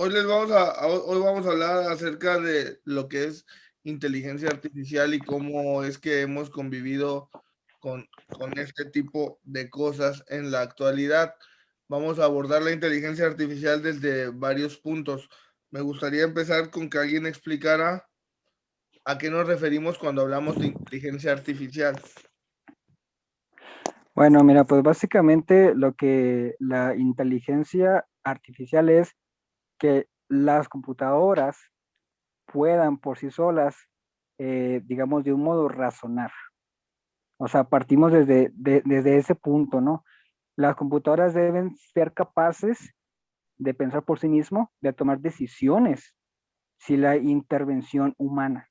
hoy vamos a hablar acerca de lo que es inteligencia artificial y cómo es que hemos convivido con este tipo de cosas en la actualidad. Vamos a abordar la inteligencia artificial desde varios puntos. Me gustaría empezar con que alguien explicara a qué nos referimos cuando hablamos de inteligencia artificial. Bueno, mira, pues básicamente lo que la inteligencia artificial es que las computadoras puedan por sí solas, digamos, de un modo razonar. O sea, partimos desde ese punto, ¿no? Las computadoras deben ser capaces de pensar por sí mismo, de tomar decisiones sin la intervención humana.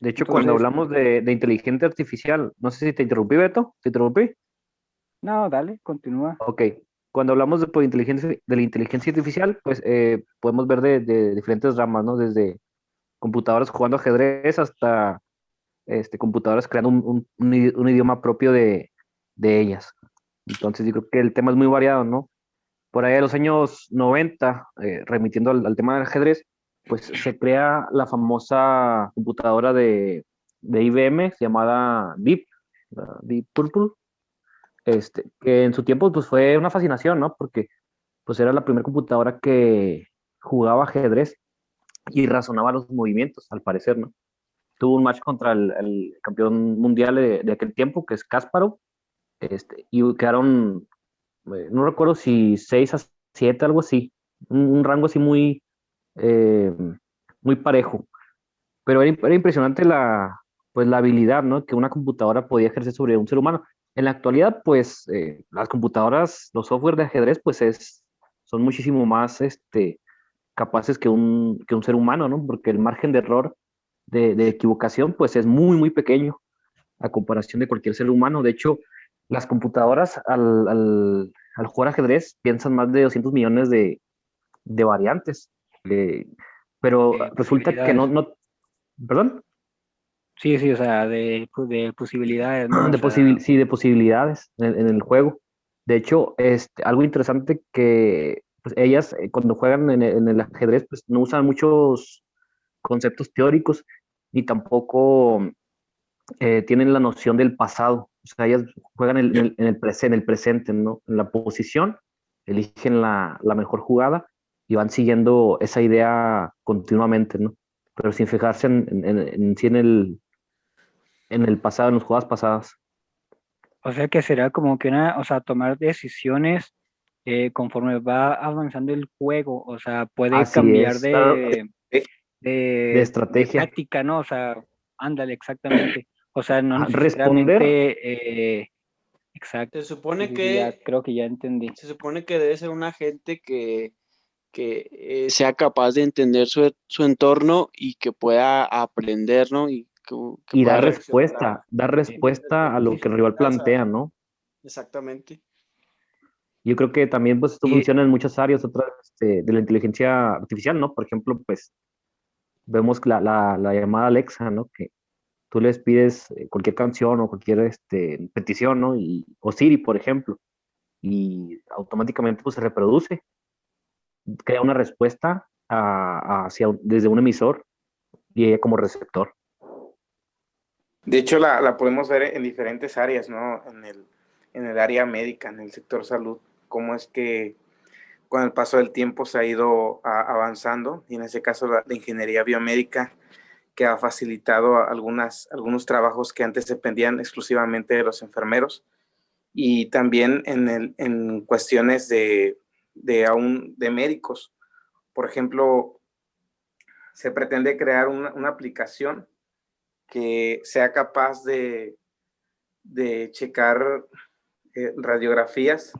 De hecho, cuando Entonces, hablamos de inteligencia artificial, no sé si te interrumpí, Beto, ¿te interrumpí? no, dale, continúa. Ok. Cuando hablamos de la inteligencia artificial, pues podemos ver de diferentes ramas, ¿no? Desde computadoras jugando ajedrez hasta computadoras creando un idioma propio de ellas. Entonces, yo creo que el tema es muy variado, ¿no? Por ahí de los años 90, remitiendo al tema del ajedrez, pues se crea la famosa computadora de IBM llamada Deep Purple, que en su tiempo pues fue una fascinación, ¿no? Porque pues era la primera computadora que jugaba ajedrez y razonaba los movimientos, al parecer, ¿no? Tuvo un match contra el campeón mundial de aquel tiempo, que es Kasparov, y quedaron, no recuerdo si 6-7, algo así, un rango así eh, muy parejo. Pero era impresionante pues, la habilidad, ¿no? Que una computadora podía ejercer sobre un ser humano. En la actualidad, pues, las computadoras, los software de ajedrez, pues, son muchísimo más capaces que un ser humano, ¿no? Porque el margen de error de equivocación, pues, es muy pequeño a comparación de cualquier ser humano. De hecho, las computadoras al jugar ajedrez piensan más de 200 millones de variantes. Eh, pero resulta que Posibilidades. ¿perdón? Sí, sí, o sea, de posibilidades, ¿no? O sea, Sí, de posibilidades en el juego. De hecho, algo interesante que pues, ellas cuando juegan en el ajedrez, pues no usan muchos conceptos teóricos ni tampoco tienen la noción del pasado. O sea, ellas juegan en el presente, ¿no? En la posición, eligen la mejor jugada y van siguiendo esa idea continuamente, ¿no? Pero sin fijarse en sí en el pasado, en las jugadas pasadas. o sea que será como que o sea, tomar decisiones conforme va avanzando el juego, o sea, puede Así cambiar es, claro, de de estrategia. táctica, ¿no? O sea, ándale, exactamente. O sea, no Ajá, responder, necesariamente, exacto, Se sí, supone sí, sí, ya que, creo que ya entendí. se supone que debe ser un agente que sea capaz de entender su entorno y que pueda aprender, ¿no? Y que y pueda reaccionar dar Sí, respuesta a sí, lo que sí, el sí. rival plantea, ¿no? Exactamente. Yo creo que también pues esto Y funciona en muchas áreas otras de la inteligencia artificial, ¿no? Por ejemplo, pues vemos la llamada Alexa, ¿no? Que tú les pides cualquier canción o cualquier petición, ¿no? O Siri, por ejemplo, y automáticamente pues se reproduce, crea una respuesta desde un emisor y ella como receptor. De hecho, la podemos ver en diferentes áreas, ¿no? En el área médica, en el sector salud, cómo es que con el paso del tiempo se ha ido avanzando, y en ese caso la ingeniería biomédica, que ha facilitado algunos trabajos que antes dependían exclusivamente de los enfermeros, y también en cuestiones de médicos. Por ejemplo, se pretende crear una aplicación que sea capaz de checar radiografías,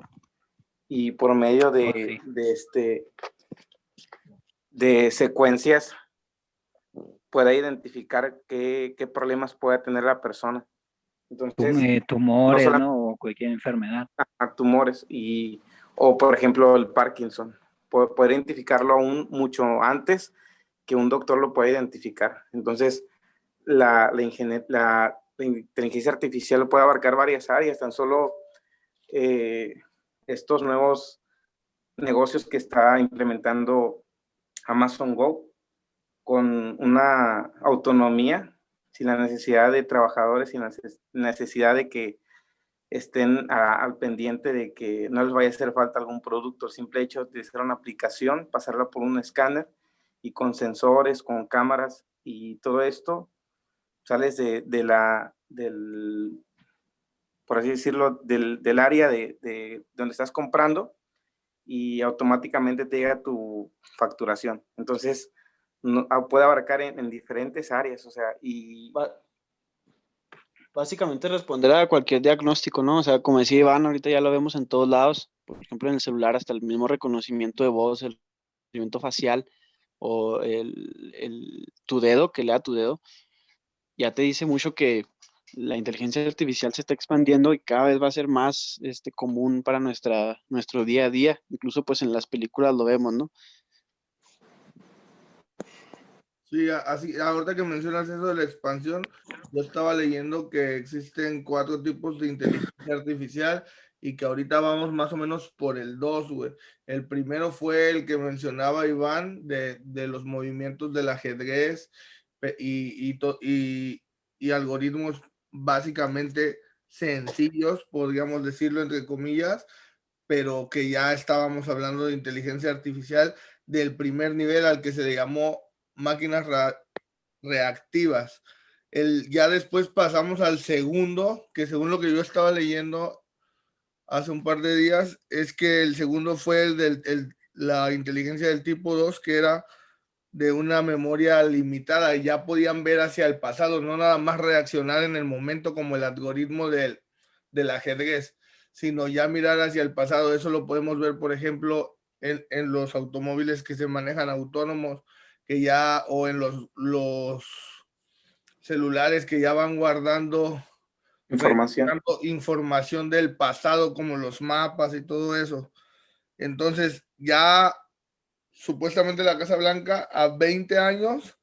y por medio oh, sí. de secuencias pueda identificar qué problemas puede tener la persona. Entonces, no Tumores, solamente ¿no? O cualquier enfermedad. a tumores, o por ejemplo el Parkinson, poder identificarlo aún mucho antes que un doctor lo puede identificar. Entonces, la inteligencia artificial puede abarcar varias áreas, tan solo estos nuevos negocios que está implementando Amazon Go con una autonomía, sin la necesidad de trabajadores, sin la necesidad de que estén al pendiente de que no les vaya a hacer falta algún producto. El simple hecho de utilizar una aplicación, pasarla por un escáner y con sensores, con cámaras y todo esto, sales por así decirlo, del área de donde estás comprando y automáticamente te llega tu facturación. Entonces, puede abarcar en diferentes áreas, o sea, y Básicamente responder a cualquier diagnóstico, ¿no? O sea, como decía Iván, ahorita ya lo vemos en todos lados, por ejemplo, en el celular, hasta el mismo reconocimiento de voz, el reconocimiento facial o tu dedo, que lea tu dedo, ya te dice mucho que la inteligencia artificial se está expandiendo y cada vez va a ser más común para nuestro día a día. Incluso pues en las películas lo vemos, ¿no? Sí, así, ahorita que mencionas eso de la expansión, yo estaba leyendo que existen 4 tipos de inteligencia artificial y que ahorita vamos más o menos por el 2, güey. El primero fue el que mencionaba Iván de los movimientos del ajedrez y algoritmos básicamente sencillos, podríamos decirlo entre comillas, pero que ya estábamos hablando de inteligencia artificial del primer nivel al que se le llamó máquinas reactivas. Ya después pasamos al segundo, que según lo que yo estaba leyendo hace un par de días, es que el segundo fue la inteligencia del tipo 2, que era de una memoria limitada y ya podían ver hacia el pasado, no nada más reaccionar en el momento como el algoritmo del ajedrez, sino ya mirar hacia el pasado. Eso lo podemos ver, por ejemplo, en los automóviles que se manejan autónomos, que ya, o en los celulares que ya van guardando información del pasado, como los mapas y todo eso. Entonces, ya supuestamente la Casa Blanca a 20 años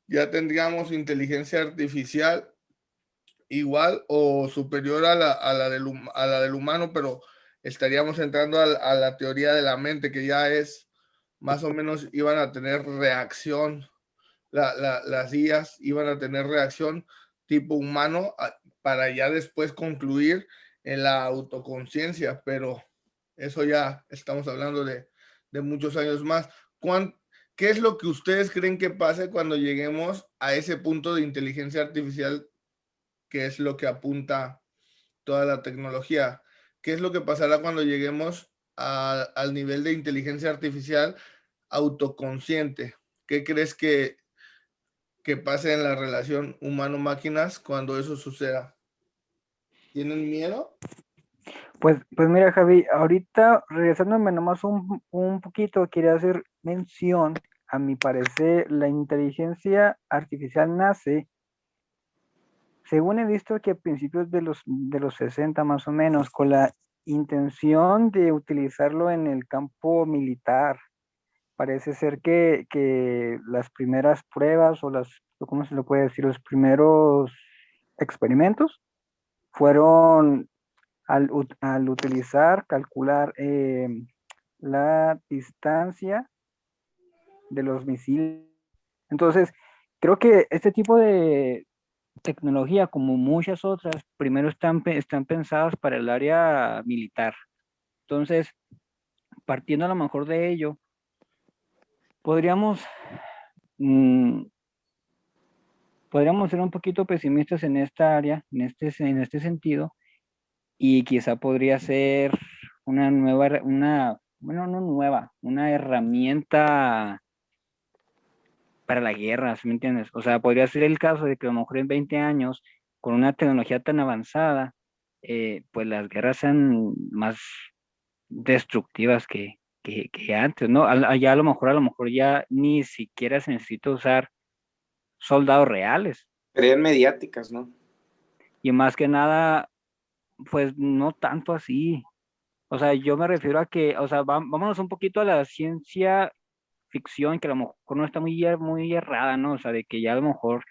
ya tendríamos inteligencia artificial igual o superior a la del humano, pero estaríamos entrando a la teoría de la mente, que ya es más o menos iban a tener reacción, las IAs iban a tener reacción tipo humano para ya después concluir en la autoconciencia, pero eso ya estamos hablando de muchos años más. ¿Qué es lo que ustedes creen que pase cuando lleguemos a ese punto de inteligencia artificial, que es lo que apunta toda la tecnología? ¿Qué es lo que pasará cuando lleguemos al nivel de inteligencia artificial autoconsciente? ¿Qué crees que pase en la relación humano-máquinas cuando eso suceda? ¿Tienen miedo? Pues mira, Javi, ahorita regresándome nomás un poquito, quería hacer mención, a mi parecer, la inteligencia artificial nace, según he visto que a principios de los 60 más o menos, con la intención de utilizarlo en el campo militar. Parece ser que las primeras pruebas o ¿cómo se le puede decir? Los primeros experimentos fueron al utilizar, calcular la distancia de los misiles. Entonces, creo que este tipo de tecnología, como muchas otras, primero están pensadas para el área militar. Entonces, partiendo a lo mejor de ello, podríamos, mm, podríamos ser un poquito pesimistas en esta área, en este sentido, y quizá podría ser bueno, no nueva, una herramienta para la guerra, ¿sí me entiendes? O sea, podría ser el caso de que a lo mejor en 20 años, con una tecnología tan avanzada, pues las guerras sean más destructivas que antes, ¿no? Ya a lo mejor ya ni siquiera se necesita usar soldados reales. Serían mediáticas, ¿no? Y más que nada, pues no tanto así. O sea, yo me refiero a que, o sea, vámonos un poquito a la ciencia ficción, que a lo mejor no está muy errada, ¿no? O sea, de que ya a lo mejor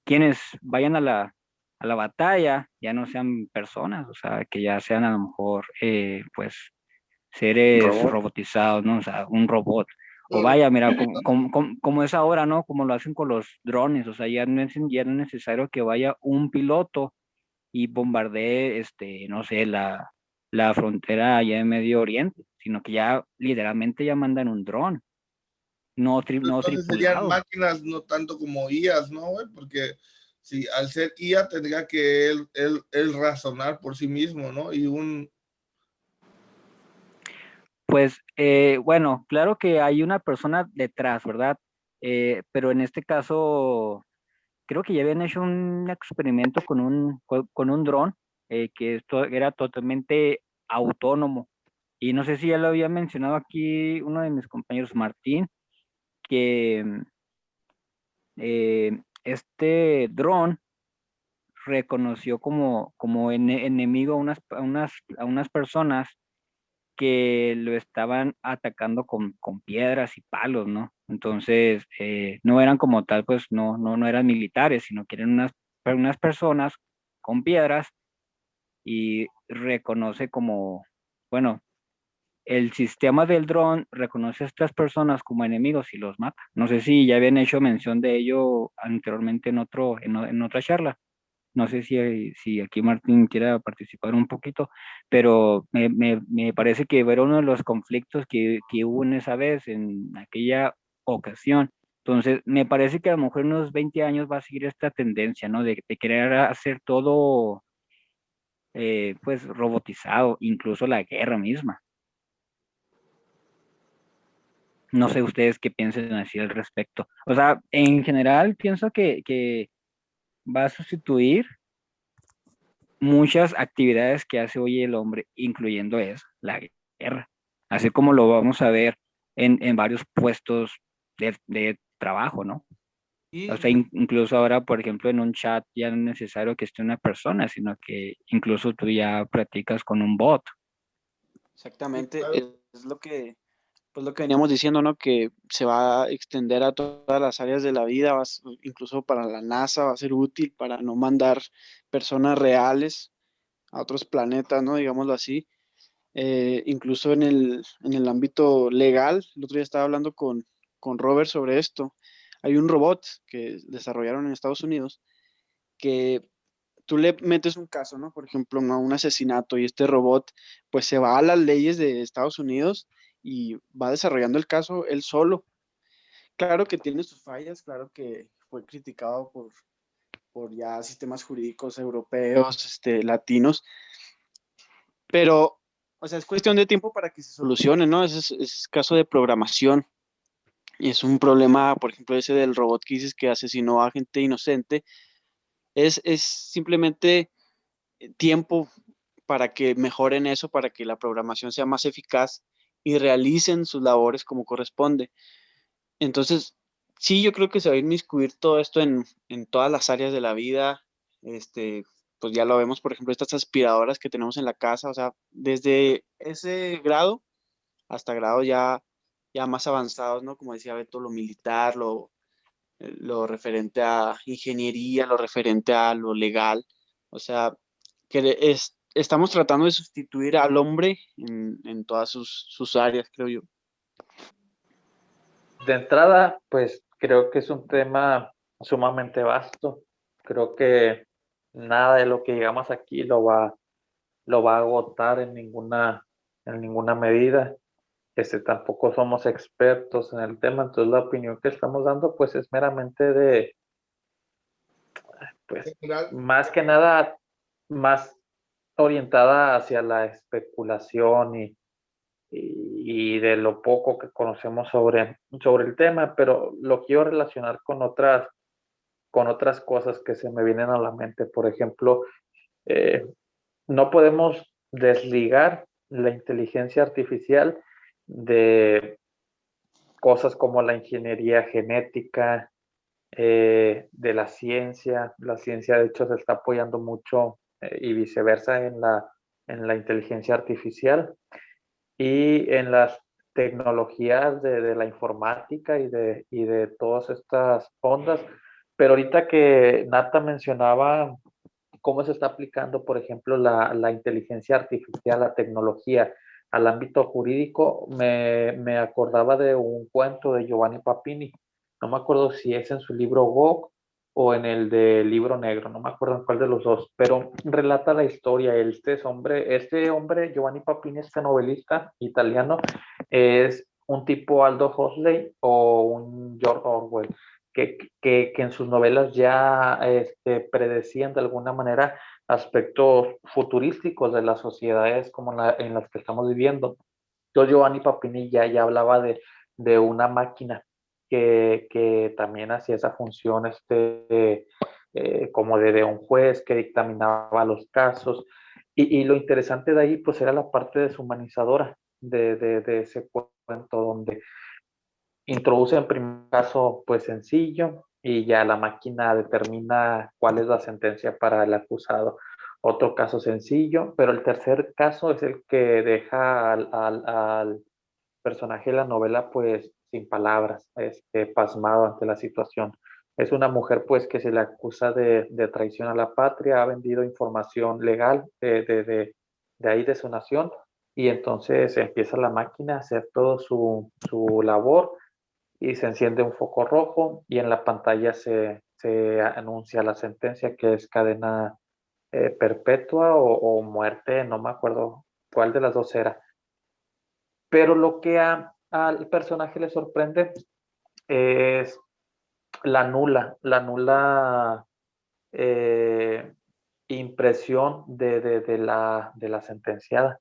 quienes vayan a la batalla ya no sean personas, o sea, que ya sean a lo mejor, pues, seres Robot. robotizados, ¿no? O sea, un robot. O No, vaya, mira, como es ahora, ¿no? Como lo hacen con los drones, o sea, ya no es necesario que vaya un piloto y bombardee, no sé, la frontera allá en Medio Oriente, sino que ya literalmente ya mandan un dron, no entonces serían tripulado. máquinas no tanto como IAs, ¿no, güey? Porque si al ser IA tendría que él razonar por sí mismo, ¿no? Pues bueno, claro que hay una persona detrás, ¿verdad? Pero en este caso, creo que ya habían hecho un experimento con un dron que esto era totalmente autónomo. Y no sé si ya lo había mencionado aquí uno de mis compañeros, Martín, que este dron reconoció como enemigo a unas personas que lo estaban atacando con piedras y palos, ¿no? Entonces, no eran como tal, pues no eran militares, sino que eran unas personas con piedras y reconoce como, bueno, el sistema del dron reconoce a estas personas como enemigos y los mata. No sé si ya habían hecho mención de ello anteriormente en otra charla. No sé si aquí Martín quiera participar un poquito, pero me parece que era uno de los conflictos que hubo en esa vez, en aquella ocasión. Entonces, me parece que a lo mejor en unos 20 años va a seguir esta tendencia, ¿no? De querer hacer todo, pues, robotizado, incluso la guerra misma. No sé ustedes qué piensen así al respecto. O sea, en general pienso que va a sustituir muchas actividades que hace hoy el hombre, incluyendo eso, la guerra, así como lo vamos a ver en varios puestos de trabajo, ¿no? O sea, incluso ahora, por ejemplo, en un chat ya no es necesario que esté una persona, sino que incluso tú ya practicas con un bot. Exactamente, es lo que, pues lo que veníamos diciendo, ¿no? Que se va a extender a todas las áreas de la vida, incluso para la NASA va a ser útil para no mandar personas reales a otros planetas, ¿no? Digámoslo así. Incluso en el ámbito legal, el otro día estaba hablando con Robert sobre esto. Hay un robot que desarrollaron en Estados Unidos que tú le metes un caso, ¿no? Por ejemplo, ¿no? Un asesinato y este robot pues se va a las leyes de Estados Unidos y va desarrollando el caso él solo. Claro que tiene sus fallas, claro que fue criticado por ya sistemas jurídicos europeos, latinos, pero, o sea, es cuestión de tiempo para que se solucione, ¿no? Ese es caso de programación. Y es un problema, por ejemplo, ese del robot que dices que asesinó a gente inocente. Es simplemente tiempo para que mejoren eso, para que la programación sea más eficaz y realicen sus labores como corresponde. Entonces, sí, yo creo que se va a inmiscuir todo esto en todas las áreas de la vida. Pues ya lo vemos, por ejemplo, estas aspiradoras que tenemos en la casa, o sea, desde ese grado hasta grados ya más avanzados, ¿no? Como decía Beto, lo militar, lo referente a ingeniería, lo referente a lo legal. O sea, que estamos tratando de sustituir al hombre en todas sus áreas, creo yo. De entrada, pues creo que es un tema sumamente vasto. Creo que nada de lo que llegamos aquí lo va a agotar en ninguna medida. Tampoco somos expertos en el tema, entonces la opinión que estamos dando pues es meramente pues general, más que nada, más orientada hacia la especulación y de lo poco que conocemos sobre el tema, pero lo quiero relacionar con otras cosas que se me vienen a la mente. Por ejemplo, eh, no podemos desligar la inteligencia artificial de cosas como la ingeniería genética, de la ciencia. La ciencia, de hecho, se está apoyando mucho y viceversa en la inteligencia artificial y en las tecnologías de la informática y de todas estas ondas. Pero ahorita que Nata mencionaba cómo se está aplicando, por ejemplo, la inteligencia artificial, la tecnología al ámbito jurídico, me acordaba de un cuento de Giovanni Papini. No me acuerdo si es en su libro Gog o en el de Libro Negro, no me acuerdo en cuál de los dos, pero relata la historia. Este hombre, Giovanni Papini, este novelista italiano, es un tipo Aldo Huxley o un George Orwell, que en sus novelas ya predecían de alguna manera aspectos futurísticos de las sociedades como en las que estamos viviendo. Entonces Giovanni Papini ya hablaba de una máquina que también hacía esa función como de un juez que dictaminaba los casos. Y lo interesante de ahí pues era la parte deshumanizadora de ese cuento, donde introduce en primer caso pues sencillo y ya la máquina determina cuál es la sentencia para el acusado. Otro caso sencillo, pero el tercer caso es el que deja al personaje de la novela pues sin palabras, pasmado ante la situación. Es una mujer pues que se le acusa de traición a la patria, ha vendido información legal de ahí de su nación, y entonces empieza la máquina a hacer todo su labor y se enciende un foco rojo y en la pantalla se anuncia la sentencia, que es cadena perpetua o muerte, no me acuerdo cuál de las dos era. Pero lo que al personaje le sorprende es la nula eh, impresión de la sentenciada.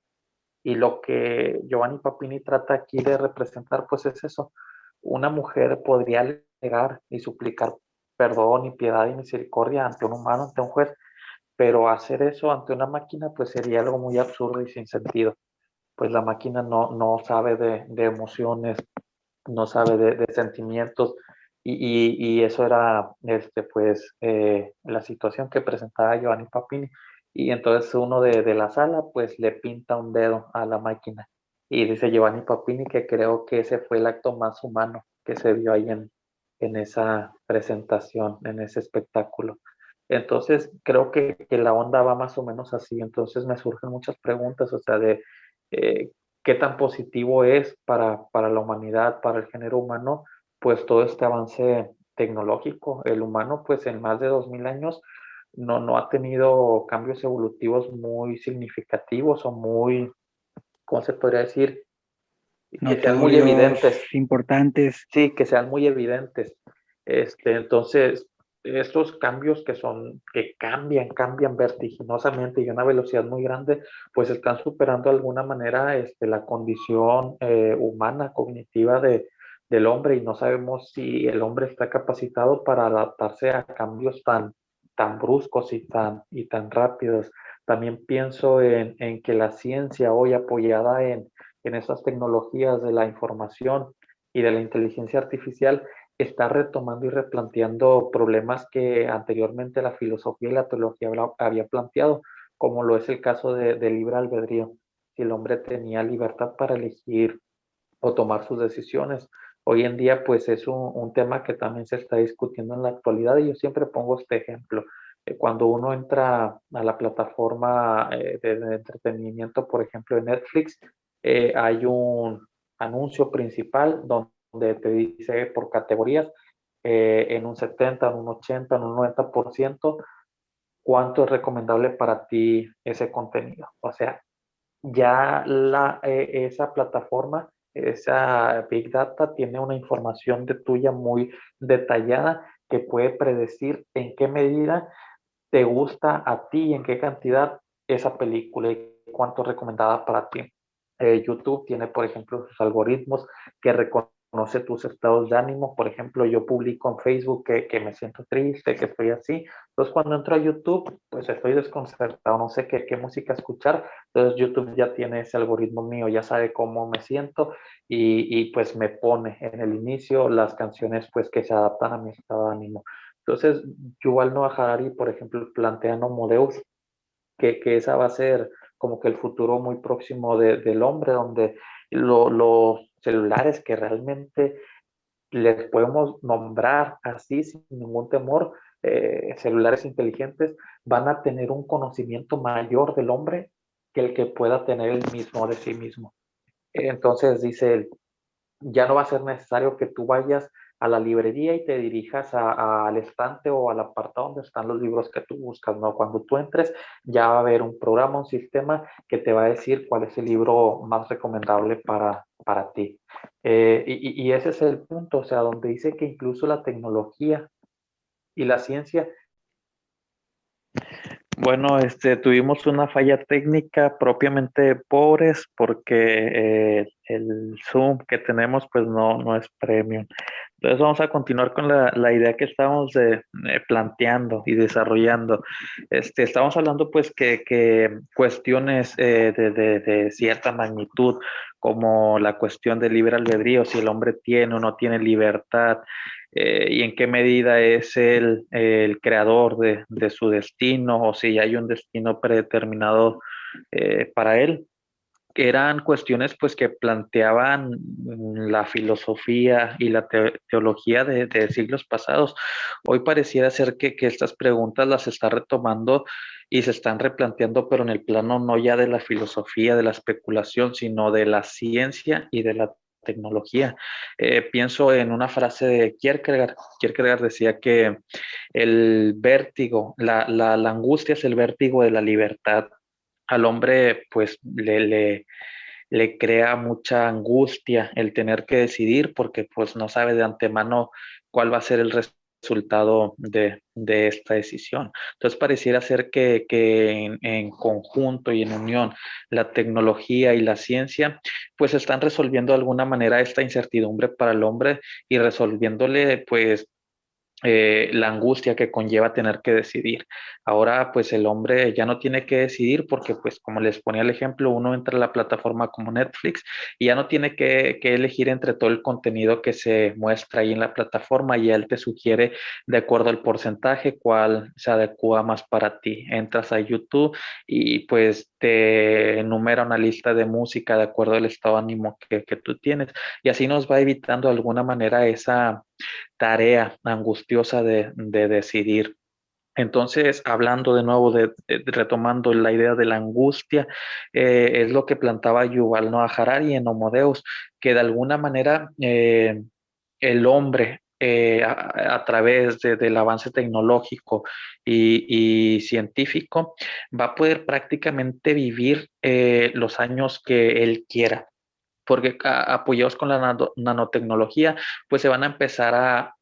Y lo que Giovanni Papini trata aquí de representar, pues es eso. Una mujer podría alegar y suplicar perdón y piedad y misericordia ante un humano, ante un juez, pero hacer eso ante una máquina, pues sería algo muy absurdo y sin sentido. Pues la máquina no sabe de emociones, no sabe de sentimientos, y eso era la situación que presentaba Giovanni Papini. Y entonces uno de la sala pues le pinta un dedo a la máquina y dice Giovanni Papini que creo que ese fue el acto más humano que se vio ahí en esa presentación, en ese espectáculo. Entonces creo que la onda va más o menos así. Entonces me surgen muchas preguntas, o sea, de eh, qué tan positivo es para la humanidad, para el género humano, pues todo este avance tecnológico. El humano, pues en más de 2000 años, no ha tenido cambios evolutivos muy significativos o muy, ¿cómo se podría decir? Que sean muy Notorios, evidentes. importantes. Sí, que sean muy evidentes. Entonces, estos cambios que cambian vertiginosamente y a una velocidad muy grande, pues están superando de alguna manera la condición humana, cognitiva del hombre, y no sabemos si el hombre está capacitado para adaptarse a cambios tan bruscos y tan rápidos. También pienso en que la ciencia hoy apoyada en esas tecnologías de la información y de la inteligencia artificial está retomando y replanteando problemas que anteriormente la filosofía y la teología había planteado, como lo es el caso de libre albedrío, si el hombre tenía libertad para elegir o tomar sus decisiones. Hoy en día, pues es un tema que también se está discutiendo en la actualidad, y yo siempre pongo este ejemplo. Cuando uno entra a la plataforma de entretenimiento, por ejemplo, en Netflix, hay un anuncio principal donde te dice por categorías, en un 70, en un 80, en un 90%, cuánto es recomendable para ti ese contenido. O sea, ya esa plataforma, esa Big Data, tiene una información de tuya muy detallada que puede predecir en qué medida te gusta a ti, en qué cantidad esa película y cuánto es recomendada para ti. YouTube tiene, por ejemplo, sus algoritmos que reconoce tus estados de ánimo. Por ejemplo, yo publico en Facebook que me siento triste, que estoy así. Entonces, cuando entro a YouTube, pues estoy desconcertado, no sé qué música escuchar. Entonces, YouTube ya tiene ese algoritmo mío, ya sabe cómo me siento, y pues me pone en el inicio las canciones pues que se adaptan a mi estado de ánimo. Entonces, Yuval Noah Harari, por ejemplo, plantea en Homo Deus que esa va a ser como que el futuro muy próximo del hombre, donde los celulares que realmente les podemos nombrar así sin ningún temor, celulares inteligentes, van a tener un conocimiento mayor del hombre que el que pueda tener el mismo de sí mismo. Entonces dice él, ya no va a ser necesario que tú vayas a la librería y te dirijas al estante o al apartado donde están los libros que tú buscas, ¿no? Cuando tú entres, ya va a haber un programa, un sistema que te va a decir cuál es el libro más recomendable para ti. Y ese es el punto, o sea, donde dice que incluso la tecnología y la ciencia. Bueno, tuvimos una falla técnica propiamente pobres porque el Zoom que tenemos pues no es premium. Entonces vamos a continuar con la idea que estábamos planteando y desarrollando. Estamos hablando pues que cuestiones de cierta magnitud, como la cuestión del libre albedrío, si el hombre tiene o no tiene libertad, y en qué medida es el creador de su destino o si hay un destino predeterminado para él, que eran cuestiones pues que planteaban la filosofía y la teología de siglos pasados. Hoy pareciera ser que estas preguntas las está retomando y se están replanteando, pero en el plano no ya de la filosofía, de la especulación, sino de la ciencia y de la tecnología. Pienso en una frase de Kierkegaard. Kierkegaard decía que el vértigo, la angustia es el vértigo de la libertad. Al hombre pues le crea mucha angustia el tener que decidir porque pues no sabe de antemano cuál va a ser el resultado de esta decisión. Entonces pareciera ser que en conjunto y en unión la tecnología y la ciencia pues están resolviendo de alguna manera esta incertidumbre para el hombre y resolviéndole pues la angustia que conlleva tener que decidir. Ahora, pues el hombre ya no tiene que decidir porque, pues como les ponía el ejemplo, uno entra a la plataforma como Netflix y ya no tiene que elegir entre todo el contenido que se muestra ahí en la plataforma y él te sugiere de acuerdo al porcentaje cuál se adecua más para ti. Entras a YouTube y pues te enumera una lista de música de acuerdo al estado de ánimo que tú tienes y así nos va evitando de alguna manera esa tarea angustiosa de decidir. Entonces, hablando de nuevo, retomando la idea de la angustia, es lo que plantaba Yuval Noah Harari en Homo Deus, que de alguna manera el hombre, a través del avance tecnológico y científico, va a poder prácticamente vivir los años que él quiera porque apoyados con la nanotecnología, pues se van a empezar a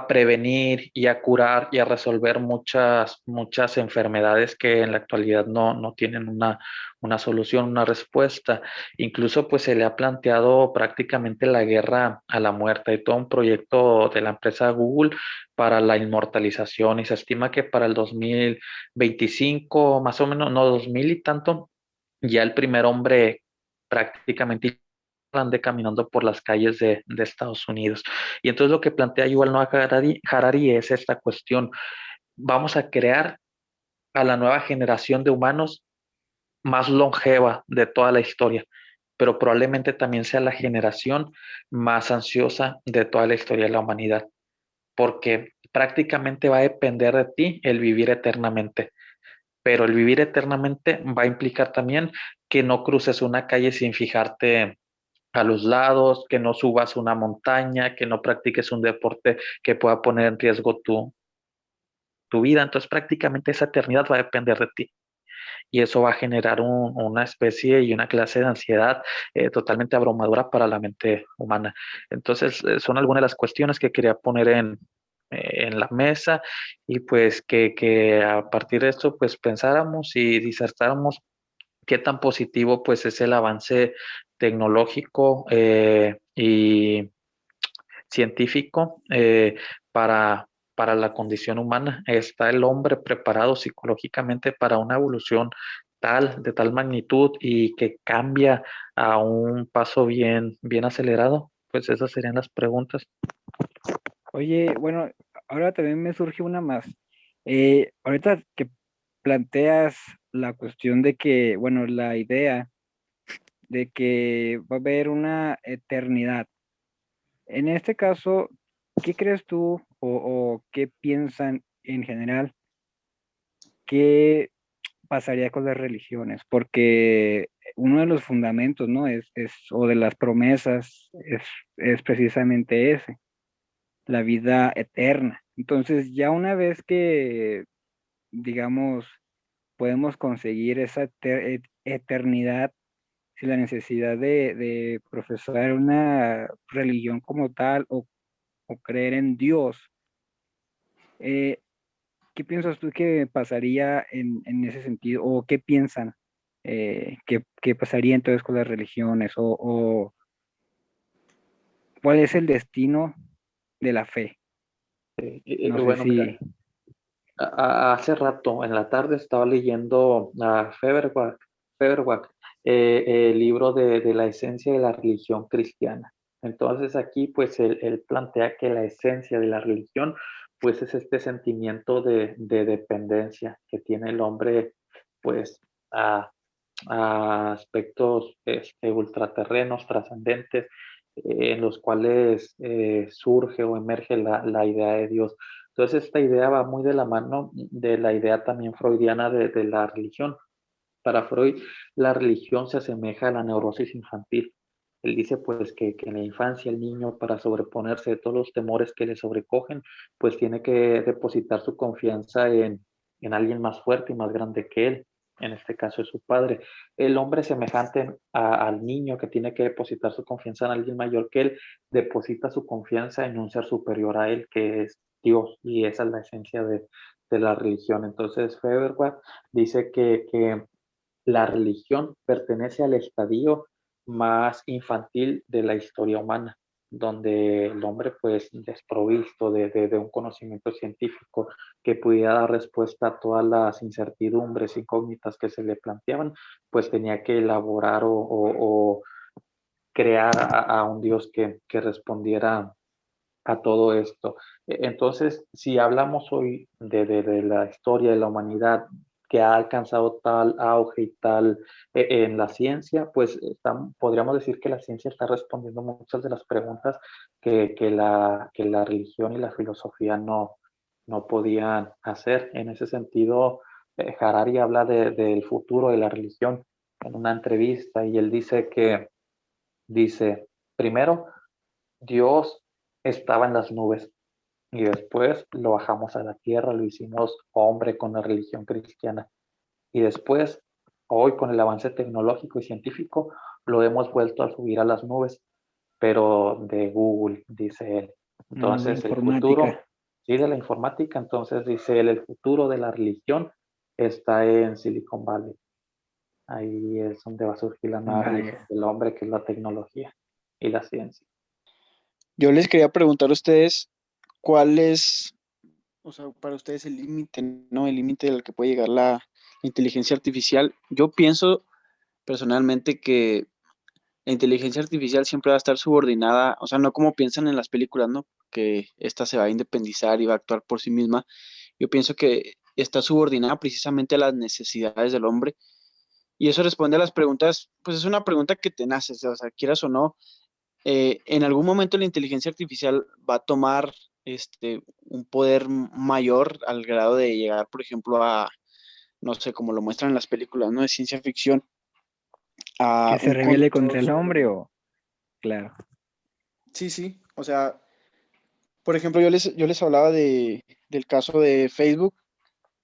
prevenir y a curar y a resolver muchas enfermedades que en la actualidad no tienen una solución, una respuesta. Incluso pues se le ha planteado prácticamente la guerra a la muerte. Hay todo un proyecto de la empresa Google para la inmortalización y se estima que para el 2025, más o menos, no 2000 y tanto, ya el primer hombre prácticamente ande caminando por las calles de Estados Unidos. Y entonces lo que plantea Yuval Noah Harari es esta cuestión. Vamos a crear a la nueva generación de humanos más longeva de toda la historia, pero probablemente también sea la generación más ansiosa de toda la historia de la humanidad, porque prácticamente va a depender de ti el vivir eternamente, pero el vivir eternamente va a implicar también que no cruces una calle sin fijarte a los lados, que no subas una montaña, que no practiques un deporte que pueda poner en riesgo tu vida. Entonces prácticamente esa eternidad va a depender de ti. Y eso va a generar una especie y una clase de ansiedad totalmente abrumadora para la mente humana. Entonces son algunas de las cuestiones que quería poner en la mesa y pues que a partir de esto pues pensáramos y disertáramos qué tan positivo pues es el avance tecnológico y científico para la condición humana. ¿Está el hombre preparado psicológicamente para una evolución de tal magnitud y que cambia a un paso bien acelerado? Pues esas serían las preguntas. Oye, bueno, ahora también me surge una más. Ahorita que planteas la cuestión de que, bueno, la idea de que va a haber una eternidad. En este caso, ¿qué crees tú o qué piensan en general que pasaría con las religiones, porque uno de los fundamentos, ¿no? O de las promesas es precisamente ese, la vida eterna. Entonces, ya una vez que, digamos, podemos conseguir esa eternidad sin la necesidad de profesar una religión como tal o creer en Dios, eh, ¿qué piensas tú que pasaría en ese sentido? ¿O qué piensan que pasaría entonces con las religiones? ¿O cuál es el destino de la fe? No sé Bueno, mira, si... hace rato, en la tarde, estaba leyendo a Feuerbach, el libro de la esencia de la religión cristiana. Entonces aquí, pues, él plantea que la esencia de la religión, pues, es este sentimiento de dependencia que tiene el hombre, pues, a, a aspectos ultraterrenos, trascendentes, en los cuales surge o emerge la idea de Dios. Entonces, esta idea va muy de la mano de la idea también freudiana de la religión. Para Freud, la religión se asemeja a la neurosis infantil. Él dice pues que en la infancia el niño, para sobreponerse de todos los temores que le sobrecogen, pues tiene que depositar su confianza en alguien más fuerte y más grande que él. En este caso es su padre. El hombre semejante al niño que tiene que depositar su confianza en alguien mayor que él, deposita su confianza en un ser superior a él, que es Dios, y esa es la esencia de la religión. Entonces, Feuerbach dice que la religión pertenece al estadio más infantil de la historia humana, donde el hombre, pues, desprovisto de un conocimiento científico que pudiera dar respuesta a todas las incertidumbres, incógnitas que se le planteaban, pues tenía que elaborar o crear a un Dios que respondiera a todo esto. Entonces, si hablamos hoy de la historia de la humanidad que ha alcanzado tal auge y tal en la ciencia, pues podríamos decir que la ciencia está respondiendo muchas de las preguntas que la religión y la filosofía no podían hacer. En ese sentido, Harari habla del futuro de la religión en una entrevista y él dice, primero, Dios estaba en las nubes y después lo bajamos a la tierra, lo hicimos hombre con la religión cristiana. Y después, hoy con el avance tecnológico y científico, lo hemos vuelto a subir a las nubes, pero de Google, dice él. La Entonces, el futuro, informática. sí, de la informática, entonces dice él, el futuro de la religión está en Silicon Valley. Ahí es donde va a surgir la nueva religión Vaya. del hombre, que es la tecnología y la ciencia. Yo les quería preguntar a ustedes cuál es, o sea, para ustedes el límite, ¿no? El límite al que puede llegar la inteligencia artificial. Yo pienso personalmente que la inteligencia artificial siempre va a estar subordinada, o sea, no como piensan en las películas, ¿no? Que esta se va a independizar y va a actuar por sí misma. Yo pienso que está subordinada precisamente a las necesidades del hombre. Y eso responde a las preguntas, pues es una pregunta que te nace, o sea, quieras o no, en algún momento la inteligencia artificial va a tomar un poder mayor al grado de llegar, por ejemplo, a, no sé, como lo muestran en las películas, ¿no? De ciencia ficción, a Que se un rebele control contra el sobre... hombre o... Claro. Sí, sí, o sea, por ejemplo, yo les hablaba del caso de Facebook,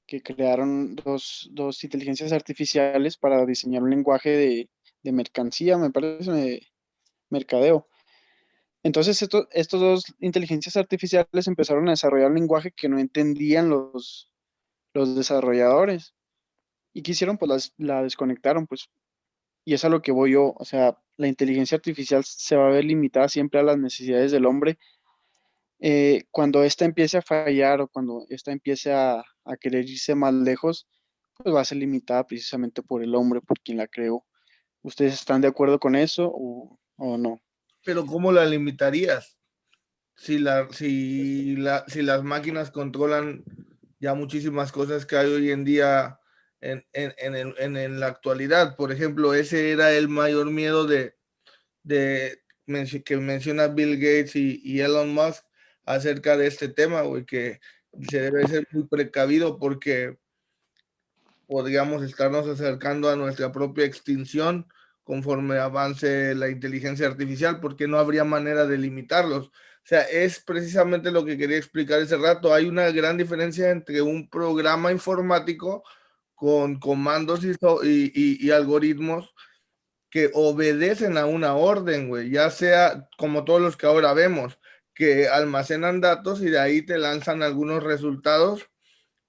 que crearon dos inteligencias artificiales para diseñar un lenguaje de mercancía, me parece, de mercadeo. Entonces, estos dos inteligencias artificiales empezaron a desarrollar un lenguaje que no entendían los desarrolladores. ¿Y qué hicieron? Pues la desconectaron, pues. Y es a lo que voy yo. O sea, la inteligencia artificial se va a ver limitada siempre a las necesidades del hombre. Cuando ésta empiece a fallar o cuando ésta empiece a querer irse más lejos, pues va a ser limitada precisamente por el hombre, por quien la creó. ¿Ustedes están de acuerdo con eso o no? Pero ¿cómo la limitarías? Si las máquinas controlan ya muchísimas cosas que hay hoy en día en la actualidad. Por ejemplo, ese era el mayor miedo que menciona Bill Gates y Elon Musk acerca de este tema, güey, que se debe ser muy precavido porque podríamos estarnos acercando a nuestra propia extinción conforme avance la inteligencia artificial, porque no habría manera de limitarlos. O sea, es precisamente lo que quería explicar ese rato. Hay una gran diferencia entre un programa informático con comandos y algoritmos que obedecen a una orden, güey, ya sea como todos los que ahora vemos, que almacenan datos y de ahí te lanzan algunos resultados,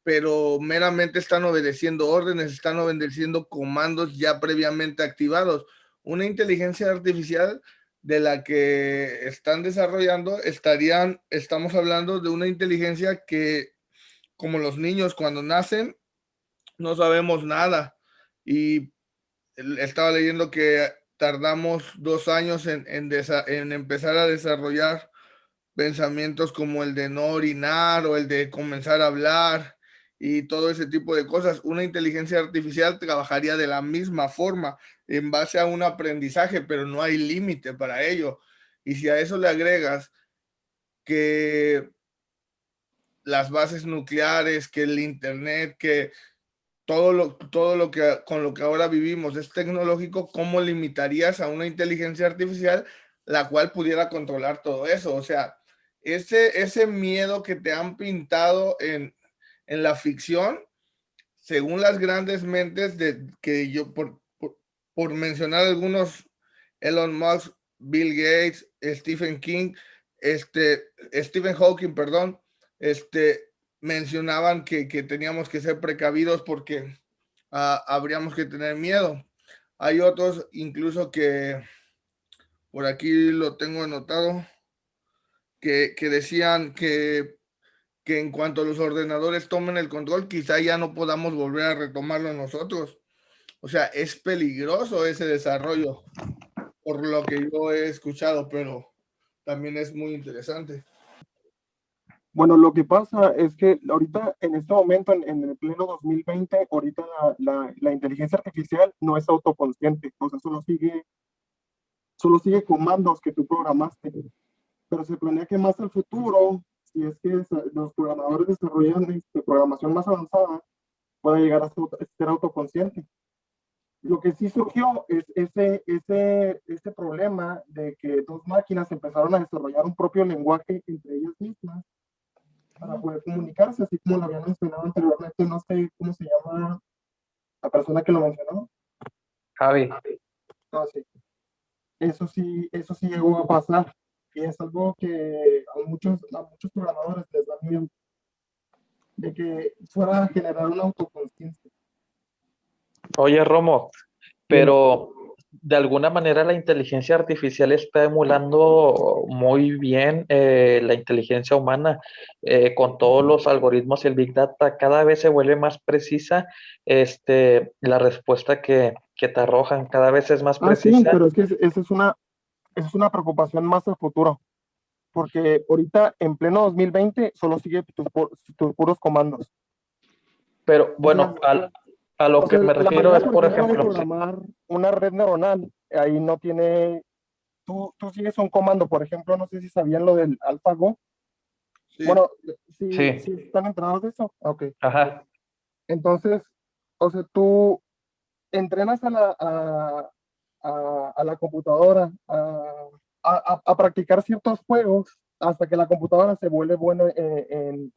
pero meramente están obedeciendo órdenes, están obedeciendo comandos ya previamente activados. Una inteligencia artificial de la que están desarrollando, estamos hablando de una inteligencia que, como los niños cuando nacen, no sabemos nada. Y estaba leyendo que tardamos 2 años en empezar a desarrollar pensamientos como el de no orinar o el de comenzar a hablar y todo ese tipo de cosas. Una inteligencia artificial trabajaría de la misma forma en base a un aprendizaje, pero no hay límite para ello. Y si a eso le agregas que las bases nucleares, que el internet, que todo lo que con lo que ahora vivimos es tecnológico, ¿cómo limitarías a una inteligencia artificial la cual pudiera controlar todo eso? O sea, ese miedo que te han pintado en la ficción, según las grandes mentes de que yo, por mencionar algunos, Elon Musk, Bill Gates, Stephen King, Stephen Hawking, perdón, mencionaban que teníamos que ser precavidos porque habríamos que tener miedo. Hay otros incluso que por aquí lo tengo anotado, que decían que en cuanto los ordenadores tomen el control, quizá ya no podamos volver a retomarlo nosotros. O sea, es peligroso ese desarrollo, por lo que yo he escuchado, pero también es muy interesante. Bueno, lo que pasa es que ahorita, en este momento, en el pleno 2020, ahorita la inteligencia artificial no es autoconsciente, o sea, solo sigue comandos que tú programaste. Pero se planea que más al futuro, si es que los programadores desarrollan programación más avanzada, pueda llegar a ser autoconsciente. Lo que sí surgió es ese problema de que dos máquinas empezaron a desarrollar un propio lenguaje entre ellas mismas para poder comunicarse, así como lo había mencionado anteriormente. No sé cómo se llama la persona que lo mencionó. Javi. Ah, sí. Eso sí llegó a pasar. Y es algo que a muchos programadores les da miedo, de que fuera a generar una autoconsciencia. Oye, Romo, pero de alguna manera la inteligencia artificial está emulando muy bien la inteligencia humana con todos los algoritmos y el Big Data. Cada vez se vuelve más precisa la respuesta que te arrojan, cada vez es más precisa. Sí, pero es que esa es una preocupación más al futuro, porque ahorita en pleno 2020 solo sigue tus puros comandos. Pero bueno, a lo que me refiero es, por ejemplo, programar una red neuronal, ahí no tiene, tú sigues un comando, por ejemplo, no sé si sabían lo del AlphaGo. Sí. Bueno, sí, están enterados de eso. Okay. Ajá. Entonces, o sea, tú entrenas a la computadora a practicar ciertos juegos hasta que la computadora se vuelve buena en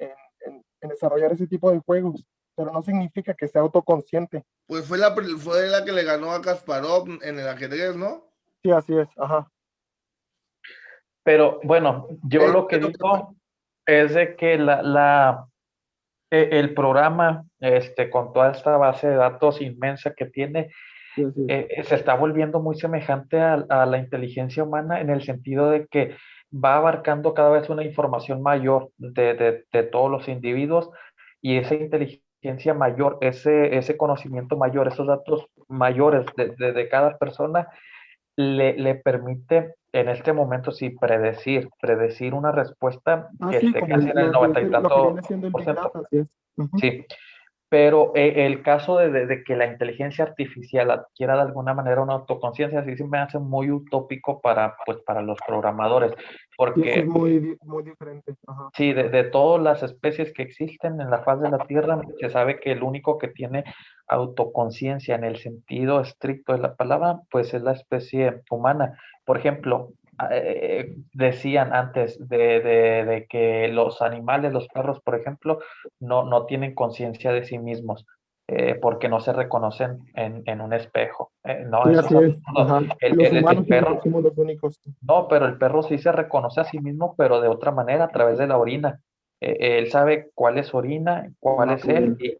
desarrollar ese tipo de juegos, pero no significa que sea autoconsciente. Pues fue la que le ganó a Kasparov en el ajedrez, ¿no? Sí, así es, ajá. Pero bueno, yo lo que digo es de que el programa, con toda esta base de datos inmensa que tiene, se está volviendo muy semejante a la inteligencia humana en el sentido de que va abarcando cada vez una información mayor de todos los individuos, y esa inteligencia mayor, ese conocimiento mayor, esos datos mayores de cada persona le permite en este momento sí predecir una respuesta que esté casi en el 90 y tanto %. Sí, pero el caso de que la inteligencia artificial adquiera de alguna manera una autoconciencia, sí se me hace muy utópico para los programadores, porque es muy, muy diferente. Ajá. Sí, de todas las especies que existen en la faz de la Tierra, se sabe que el único que tiene autoconciencia en el sentido estricto de la palabra, pues es la especie humana. Por ejemplo, decían antes de que los animales, los perros, por ejemplo, no tienen conciencia de sí mismos. Porque no se reconocen en un espejo. No, Sí, eso así es es. absurdo. Ajá. El, Los el- el humanos perro, somos los únicos. no, pero el perro sí se reconoce a sí mismo, pero de otra manera, a través de la orina. Él sabe cuál es su orina, cuál es él y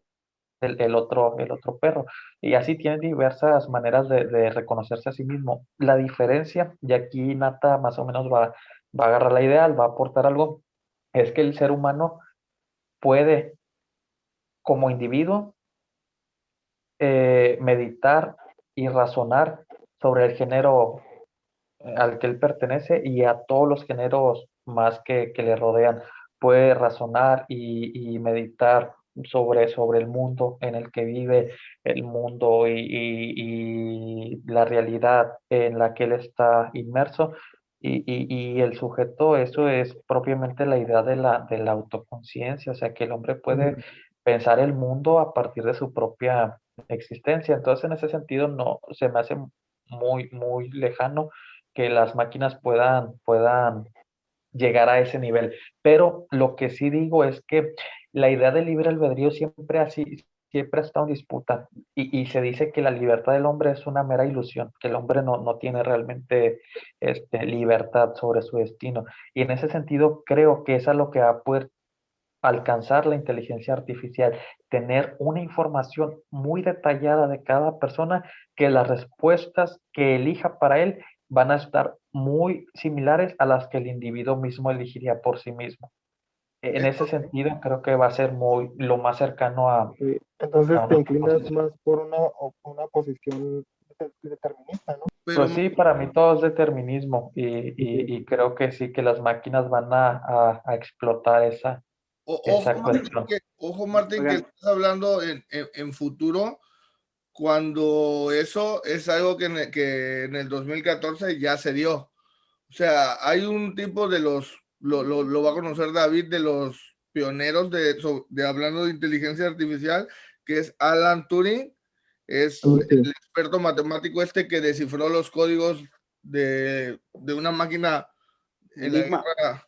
el otro perro. Y así tiene diversas maneras de reconocerse a sí mismo. La diferencia, y aquí Nata más o menos va a agarrar la idea, va a aportar algo, es que el ser humano puede, como individuo, meditar y razonar sobre el género al que él pertenece y a todos los géneros más que le rodean. Puede razonar y meditar sobre el mundo en el que vive, el mundo y la realidad en la que él está inmerso. Y el sujeto, eso es propiamente la idea de la autoconciencia, o sea, que el hombre puede pensar el mundo a partir de su propia existencia. Entonces, en ese sentido, no se me hace muy, muy lejano que las máquinas puedan llegar a ese nivel. Pero lo que sí digo es que la idea del libre albedrío siempre ha estado en disputa y se dice que la libertad del hombre es una mera ilusión, que el hombre no tiene realmente libertad sobre su destino. Y en ese sentido creo que es a lo que va a poder alcanzar la inteligencia artificial, tener una información muy detallada de cada persona, que las respuestas que elija para él van a estar muy similares a las que el individuo mismo elegiría por sí mismo. En ese Esto- sentido, creo que va a ser lo más cercano a Entonces te una inclinas posición. más por una posición determinista, ¿no? pero Pues sí, para mí todo es determinismo y creo que sí, que las máquinas van a explotar esa cuestión. ojo, Martín, que Oigan, estás hablando en futuro, cuando eso es algo que en el 2014 ya se dio. O sea, hay un tipo de lo va a conocer David, de los pioneros de hablando de inteligencia artificial, que es Alan Turing, es el Sí. experto matemático que descifró los códigos de una máquina en Enigma.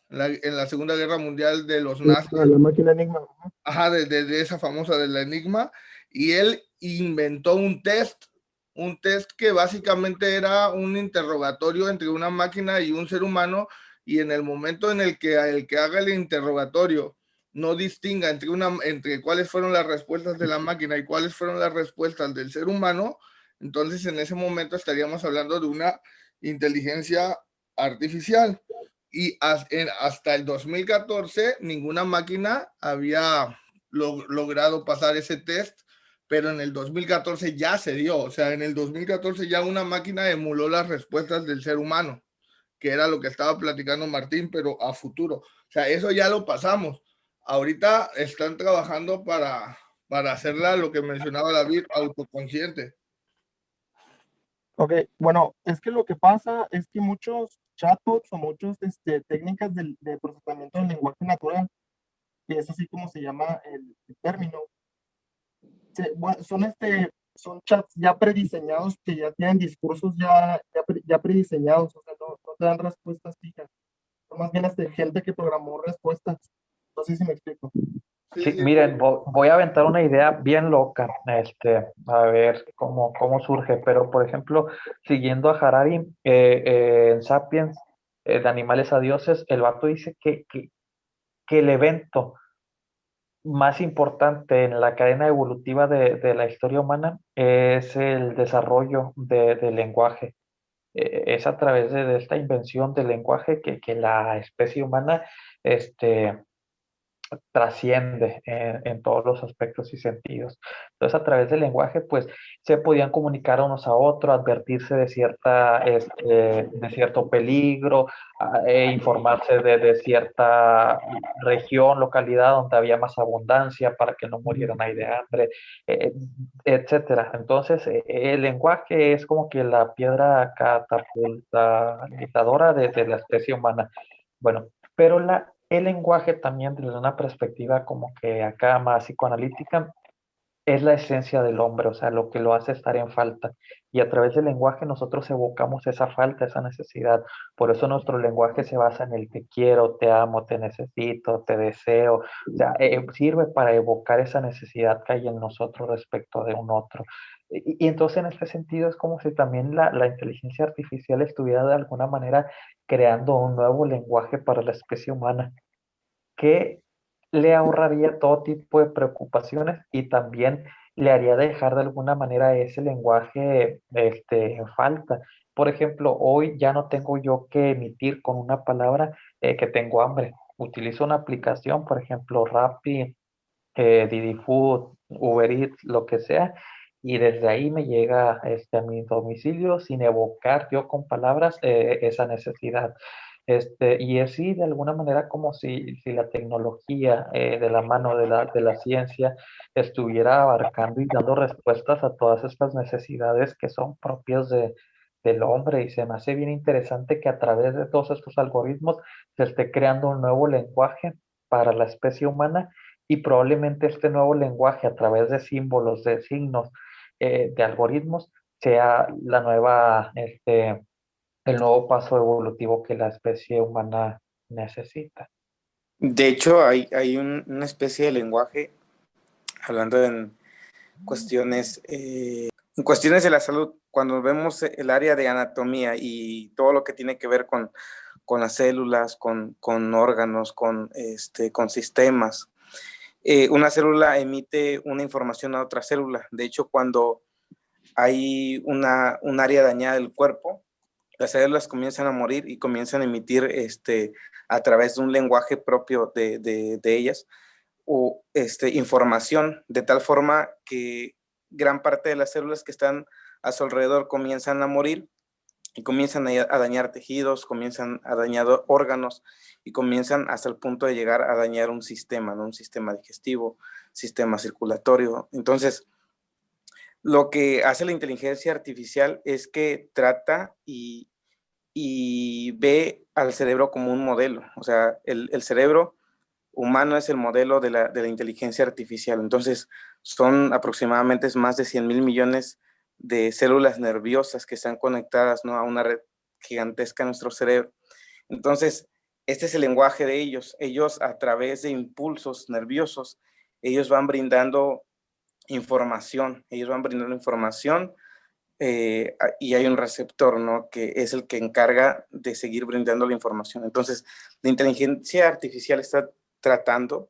en la Segunda Guerra Mundial de los nazis, La máquina Enigma. ajá, de esa famosa de la Enigma, y él inventó un test que básicamente era un interrogatorio entre una máquina y un ser humano, y en el momento en el que haga el interrogatorio no distinga entre cuáles fueron las respuestas de la máquina y cuáles fueron las respuestas del ser humano, entonces en ese momento estaríamos hablando de una inteligencia artificial. Y hasta el 2014 ninguna máquina había logrado pasar ese test, pero en el 2014 ya se dio. O sea, en el 2014 ya una máquina emuló las respuestas del ser humano, que era lo que estaba platicando Martín, pero a futuro. O sea, eso ya lo pasamos. Ahorita están trabajando para hacerla, lo que mencionaba David, autoconsciente. Ok, bueno, es que lo que pasa es que muchos chatbots o muchas técnicas de procesamiento del lenguaje natural, que es así como se llama el término, son chats ya prediseñados que ya tienen discursos ya prediseñados, o sea, no te dan respuestas fijas, son más bien gente que programó respuestas. No sé si me explico. Sí, Sí, sí, miren, voy a aventar una idea bien loca, a ver cómo surge, pero por ejemplo, siguiendo a Harari, en Sapiens, de Animales a Dioses, el vato dice que el evento más importante en la cadena evolutiva de la historia humana es el desarrollo del lenguaje. Es a través de esta invención del lenguaje que la especie humana, trasciende en todos los aspectos y sentidos. Entonces, a través del lenguaje, pues, se podían comunicar unos a otros, advertirse de cierto peligro, informarse de cierta región, localidad donde había más abundancia para que no murieran ahí de hambre, eh, etcétera. Entonces, el lenguaje es como que la piedra catapultadora de la especie humana. Bueno, pero el lenguaje también desde una perspectiva como que acá más psicoanalítica es la esencia del hombre, o sea, lo que lo hace estar en falta. Y a través del lenguaje nosotros evocamos esa falta, esa necesidad. Por eso nuestro lenguaje se basa en el te quiero, te amo, te necesito, te deseo. O sea, sirve para evocar esa necesidad que hay en nosotros respecto de un otro. Y entonces en este sentido es como si también la inteligencia artificial estuviera de alguna manera creando un nuevo lenguaje para la especie humana que le ahorraría todo tipo de preocupaciones y también le haría dejar de alguna manera ese lenguaje en falta. Por ejemplo, hoy ya no tengo yo que emitir con una palabra que tengo hambre. Utilizo una aplicación, por ejemplo, Rappi, Didi Food, Uber Eats, lo que sea, y desde ahí me llega a mi domicilio sin evocar yo con palabras esa necesidad. Y es sí, de alguna manera como si la tecnología de la mano de la ciencia estuviera abarcando y dando respuestas a todas estas necesidades que son propias del hombre. Y se me hace bien interesante que a través de todos estos algoritmos se esté creando un nuevo lenguaje para la especie humana y probablemente este nuevo lenguaje a través de símbolos, de signos, de algoritmos, sea la nueva, el nuevo paso evolutivo que la especie humana necesita. De hecho, hay una especie de lenguaje, hablando cuestiones, en cuestiones de la salud, cuando vemos el área de anatomía y todo lo que tiene que ver con las células, con órganos, con sistemas. Una célula emite una información a otra célula. De hecho, cuando hay un área dañada del cuerpo, las células comienzan a morir y comienzan a emitir a través de un lenguaje propio de ellas o información, de tal forma que gran parte de las células que están a su alrededor comienzan a morir y comienzan a dañar tejidos, comienzan a dañar órganos y comienzan hasta el punto de llegar a dañar un sistema, ¿no? Un sistema digestivo, sistema circulatorio. Entonces, lo que hace la inteligencia artificial es que trata y ve al cerebro como un modelo. O sea, el cerebro humano es el modelo de la inteligencia artificial. Entonces, son aproximadamente más de 100,000 millones de células nerviosas que están conectadas, ¿no?, a una red gigantesca en nuestro cerebro. Entonces, este es el lenguaje de ellos. Ellos, a través de impulsos nerviosos, ellos van brindando información. Ellos van brindando información y hay un receptor, ¿no?, que es el que encarga de seguir brindando la información. Entonces, la inteligencia artificial está tratando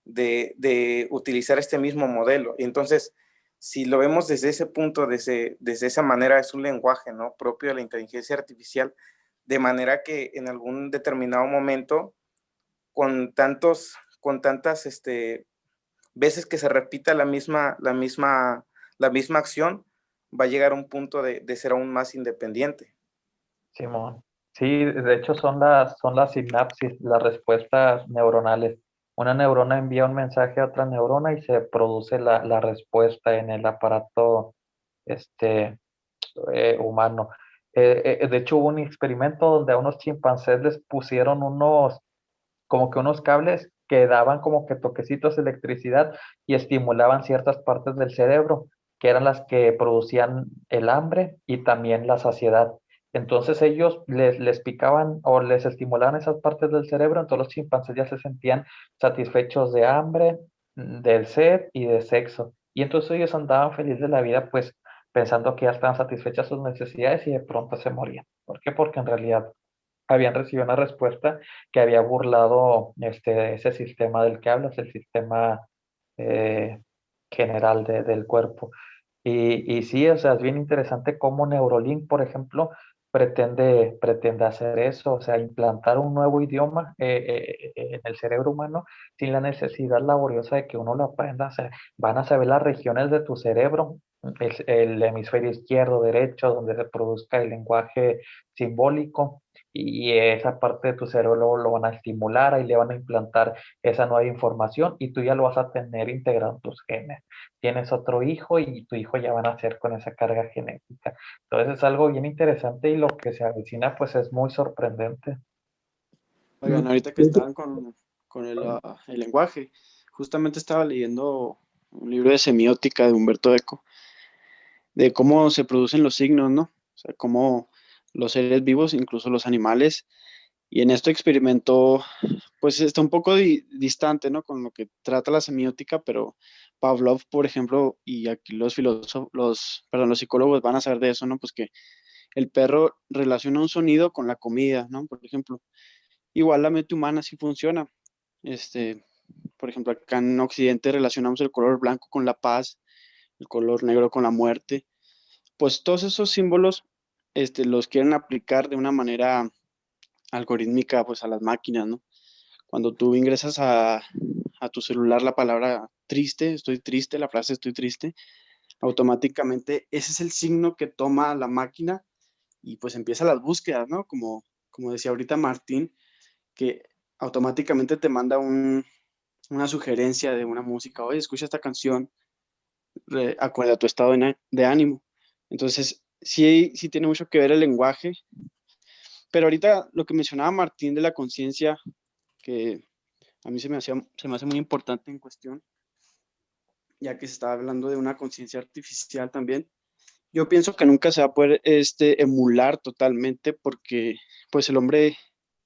de utilizar este mismo modelo. Y entonces, si lo vemos desde ese punto, desde esa manera, es un lenguaje, ¿no?, propio de la inteligencia artificial, de manera que en algún determinado momento, con tantas veces que se repita la misma acción, va a llegar a un punto de ser aún más independiente. Simón. Sí, de hecho son las sinapsis, las respuestas neuronales. Una neurona envía un mensaje a otra neurona y se produce la respuesta en el aparato este, humano. De hecho, hubo un experimento donde a unos chimpancés les pusieron como que unos cables que daban como que toquecitos de electricidad y estimulaban ciertas partes del cerebro, que eran las que producían el hambre y también la saciedad. Entonces ellos les picaban o les estimulaban esas partes del cerebro, entonces los chimpancés ya se sentían satisfechos de hambre, del sed y de sexo. Y entonces ellos andaban felices de la vida, pues pensando que ya estaban satisfechas sus necesidades y de pronto se morían. ¿Por qué? Porque en realidad habían recibido una respuesta que había burlado ese sistema del que hablas, el sistema eh, general del cuerpo. Y sí, o sea, es bien interesante cómo Neurolink, por ejemplo, pretende hacer eso, o sea, implantar un nuevo idioma en el cerebro humano sin la necesidad laboriosa de que uno lo aprenda. O sea, van a saber las regiones de tu cerebro, el hemisferio izquierdo, derecho, donde se produzca el lenguaje simbólico y esa parte de tu cerebro lo van a estimular, ahí le van a implantar esa nueva información y tú ya lo vas a tener integrado en tus genes. Tienes otro hijo y tu hijo ya van a hacer con esa carga genética. Entonces es algo bien interesante y lo que se avecina pues es muy sorprendente. Oigan, ahorita que estaban con el lenguaje, justamente estaba leyendo un libro de semiótica de Humberto Eco, de cómo se producen los signos, ¿no? O sea, cómo los seres vivos, incluso los animales, y en esto experimentó, pues está un poco distante, ¿no? Con lo que trata la semiótica, pero Pavlov, por ejemplo, y aquí los filósofos, los psicólogos van a saber de eso, ¿no? Pues que el perro relaciona un sonido con la comida, ¿no? Por ejemplo, igual la mente humana sí funciona. Por ejemplo, acá en Occidente relacionamos el color blanco con la paz, el color negro con la muerte. Pues todos esos símbolos, los quieren aplicar de una manera algorítmica, pues a las máquinas, ¿no? Cuando tú ingresas a tu celular la palabra triste, estoy triste, la frase estoy triste, automáticamente ese es el signo que toma la máquina y pues empieza las búsquedas, ¿no? Como decía ahorita Martín, que automáticamente te manda una sugerencia de una música, oye, escucha esta canción, acorde a tu estado de ánimo. Entonces, sí tiene mucho que ver el lenguaje, pero ahorita lo que mencionaba Martín de la conciencia, que a mí se me hace muy importante en cuestión, ya que se está hablando de una conciencia artificial también. Yo pienso que nunca se va a poder emular totalmente porque pues el hombre,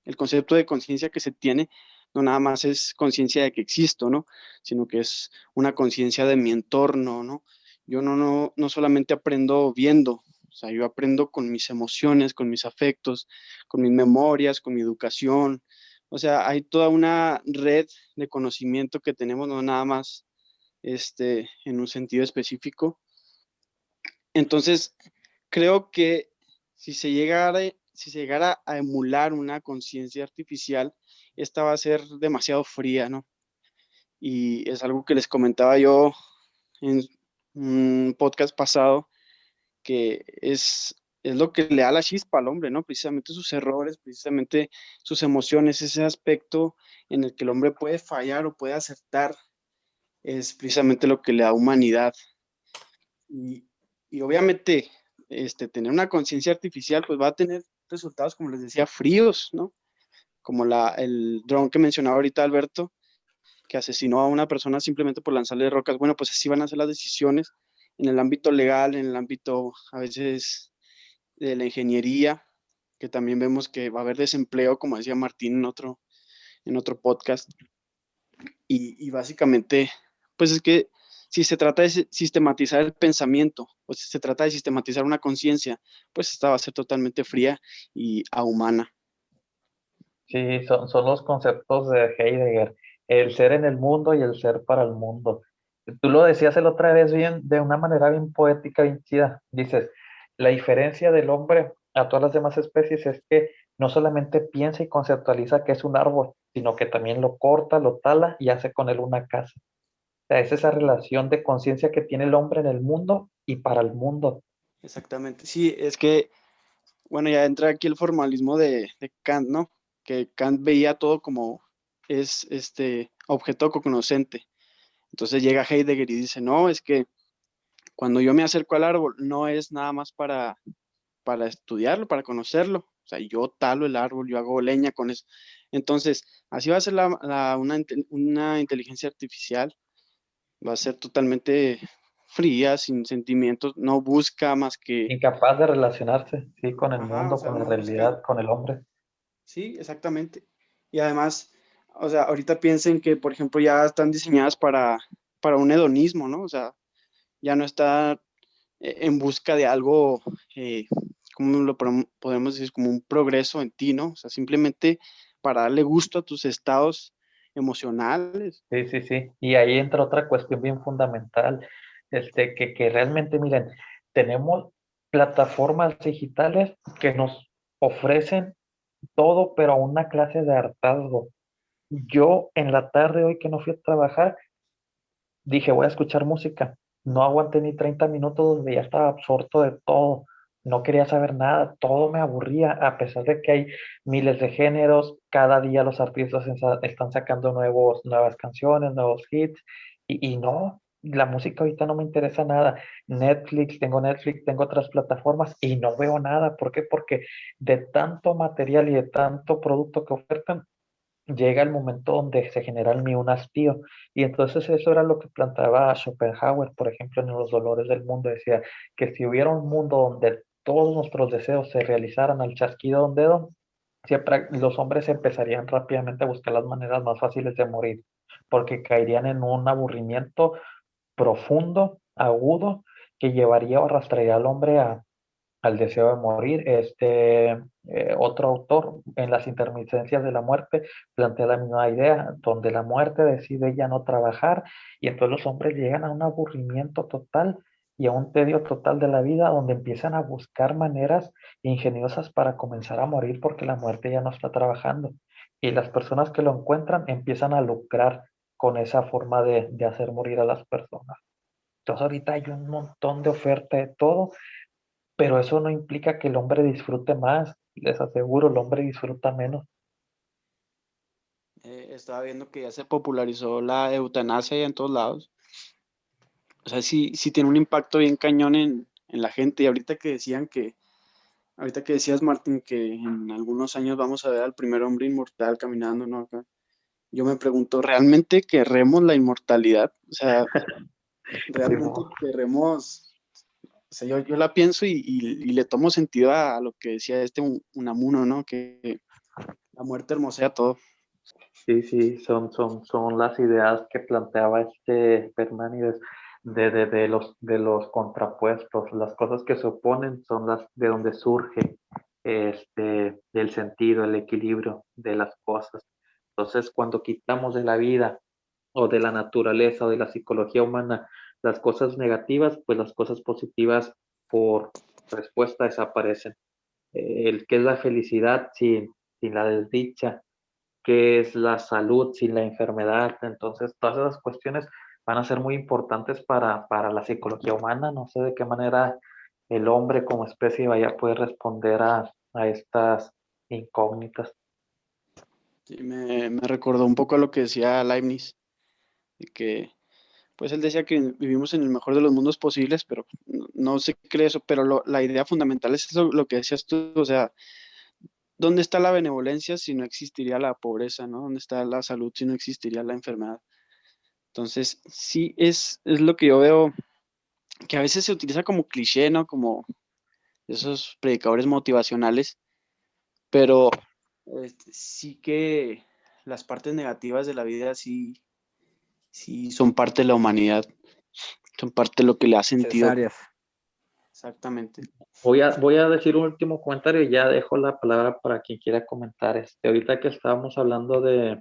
el concepto de conciencia que se tiene no nada más es conciencia de que existo, ¿no? Sino que es una conciencia de mi entorno, ¿no? Yo no solamente aprendo viendo, o sea, yo aprendo con mis emociones, con mis afectos, con mis memorias, con mi educación. O sea, hay toda una red de conocimiento que tenemos, no nada más en un sentido específico. Entonces, creo que si se llegara a emular una conciencia artificial, esta va a ser demasiado fría, ¿no? Y es algo que les comentaba yo en un podcast pasado, que es lo que le da la chispa al hombre, ¿no? Precisamente sus errores, precisamente sus emociones, ese aspecto en el que el hombre puede fallar o puede acertar, es precisamente lo que le da humanidad. Y obviamente, tener una conciencia artificial, pues va a tener resultados, como les decía, fríos, ¿no? Como el dron que mencionaba ahorita Alberto, que asesinó a una persona simplemente por lanzarle rocas. Bueno, pues así van a ser las decisiones en el ámbito legal, en el ámbito a veces de la ingeniería, que también vemos que va a haber desempleo, como decía Martín en otro podcast. Y básicamente, pues es que si se trata de sistematizar el pensamiento o si se trata de sistematizar una conciencia, pues esta va a ser totalmente fría y ahumana. Sí, son los conceptos de Heidegger, el ser en el mundo y el ser para el mundo. Tú lo decías la otra vez bien, de una manera bien poética, bien chida. Dices, la diferencia del hombre a todas las demás especies es que no solamente piensa y conceptualiza que es un árbol, sino que también lo corta, lo tala y hace con él una casa. O sea, es esa relación de conciencia que tiene el hombre en el mundo y para el mundo. Exactamente, sí, es que, bueno, ya entra aquí el formalismo de Kant, ¿no? Que Kant veía todo como es este objeto cognoscente. Entonces llega Heidegger y dice, no, es que cuando yo me acerco al árbol, no es nada más para estudiarlo, para conocerlo. O sea, yo talo el árbol, yo hago leña con eso. Entonces, así va a ser una inteligencia artificial, va a ser totalmente fría, sin sentimientos, no busca más que, Incapaz de relacionarse, sí, con el ajá, o mundo, sea, con la no busca, realidad, con el hombre. sí, exactamente. Y además, o sea, ahorita piensen que, por ejemplo, ya están diseñadas para un hedonismo, ¿no? O sea, ya no está en busca de algo, ¿cómo podemos decir? Como un progreso en ti, ¿no? O sea, simplemente para darle gusto a tus estados emocionales. Sí, sí, sí. Y ahí entra otra cuestión bien fundamental, que realmente, miren, tenemos plataformas digitales que nos ofrecen todo, pero a una clase de hartazgo. Yo en la tarde hoy que no fui a trabajar, dije, voy a escuchar música. No aguanté ni 30 minutos donde ya estaba absorto de todo. No quería saber nada, todo me aburría, a pesar de que hay miles de géneros, cada día los artistas están sacando nuevas canciones, nuevos hits, y no, la música ahorita no me interesa nada. Netflix, tengo otras plataformas y no veo nada. ¿Por qué? Porque de tanto material y de tanto producto que ofertan, llega el momento donde se genera el mí un hastío. Y entonces eso era lo que planteaba Schopenhauer, por ejemplo, en Los Dolores del Mundo. Decía que si hubiera un mundo donde todos nuestros deseos se realizaran al chasquido de un dedo, siempre los hombres empezarían rápidamente a buscar las maneras más fáciles de morir, porque caerían en un aburrimiento profundo, agudo, que llevaría o arrastraría al hombre al deseo de morir. Otro autor, en Las intermitencias de la muerte, plantea la misma idea, donde la muerte decide ya no trabajar, y entonces los hombres llegan a un aburrimiento total y a un tedio total de la vida, donde empiezan a buscar maneras ingeniosas para comenzar a morir, porque la muerte ya no está trabajando. Y las personas que lo encuentran empiezan a lucrar con esa forma de hacer morir a las personas. Entonces ahorita hay un montón de oferta de todo, pero eso no implica que el hombre disfrute más. Les aseguro, el hombre disfruta menos. Estaba viendo que ya se popularizó la eutanasia ya en todos lados. O sea, sí, sí tiene un impacto bien cañón en la gente. Y ahorita que decías, Martín, que en algunos años vamos a ver al primer hombre inmortal caminando, ¿no? Acá. Yo me pregunto, ¿realmente queremos la inmortalidad? O sea, ¿realmente queremos? O sea, yo la pienso y le tomo sentido a lo que decía Unamuno, ¿no? Que la muerte hermosea todo. Sí, sí, son las ideas que planteaba Parménides de los contrapuestos. Las cosas que se oponen son las de donde surge el sentido, el equilibrio de las cosas. Entonces, cuando quitamos de la vida o de la naturaleza o de la psicología humana las cosas negativas, pues las cosas positivas por respuesta desaparecen. ¿Qué es la felicidad sin la desdicha? ¿Qué es la salud sin la enfermedad? Entonces, todas esas cuestiones van a ser muy importantes para la psicología humana. No sé de qué manera el hombre como especie vaya a poder responder a estas incógnitas. Sí, me recordó un poco a lo que decía Leibniz, de que pues él decía que vivimos en el mejor de los mundos posibles, pero no se cree eso, pero la idea fundamental es eso, lo que decías tú, o sea, ¿dónde está la benevolencia si no existiría la pobreza, ¿no? ¿Dónde está la salud si no existiría la enfermedad? Entonces, sí es lo que yo veo, que a veces se utiliza como cliché, ¿no? Como esos predicadores motivacionales, pero sí que las partes negativas de la vida sí son parte de la humanidad, son parte de lo que le ha sentido. Necesarias. Exactamente. Voy a decir un último comentario y ya dejo la palabra para quien quiera comentar. Ahorita que estábamos hablando de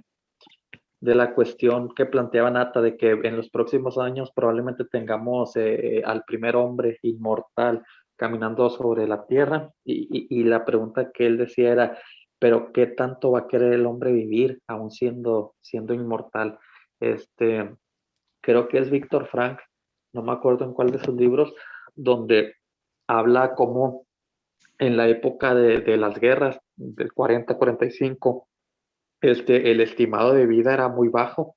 la cuestión que planteaba Nata, de que en los próximos años probablemente tengamos al primer hombre inmortal caminando sobre la tierra, y la pregunta que él decía era, ¿pero qué tanto va a querer el hombre vivir aún siendo inmortal? Creo que es Víctor Frank, no me acuerdo en cuál de sus libros, donde habla como en la época de las guerras del 40-45, el estimado de vida era muy bajo,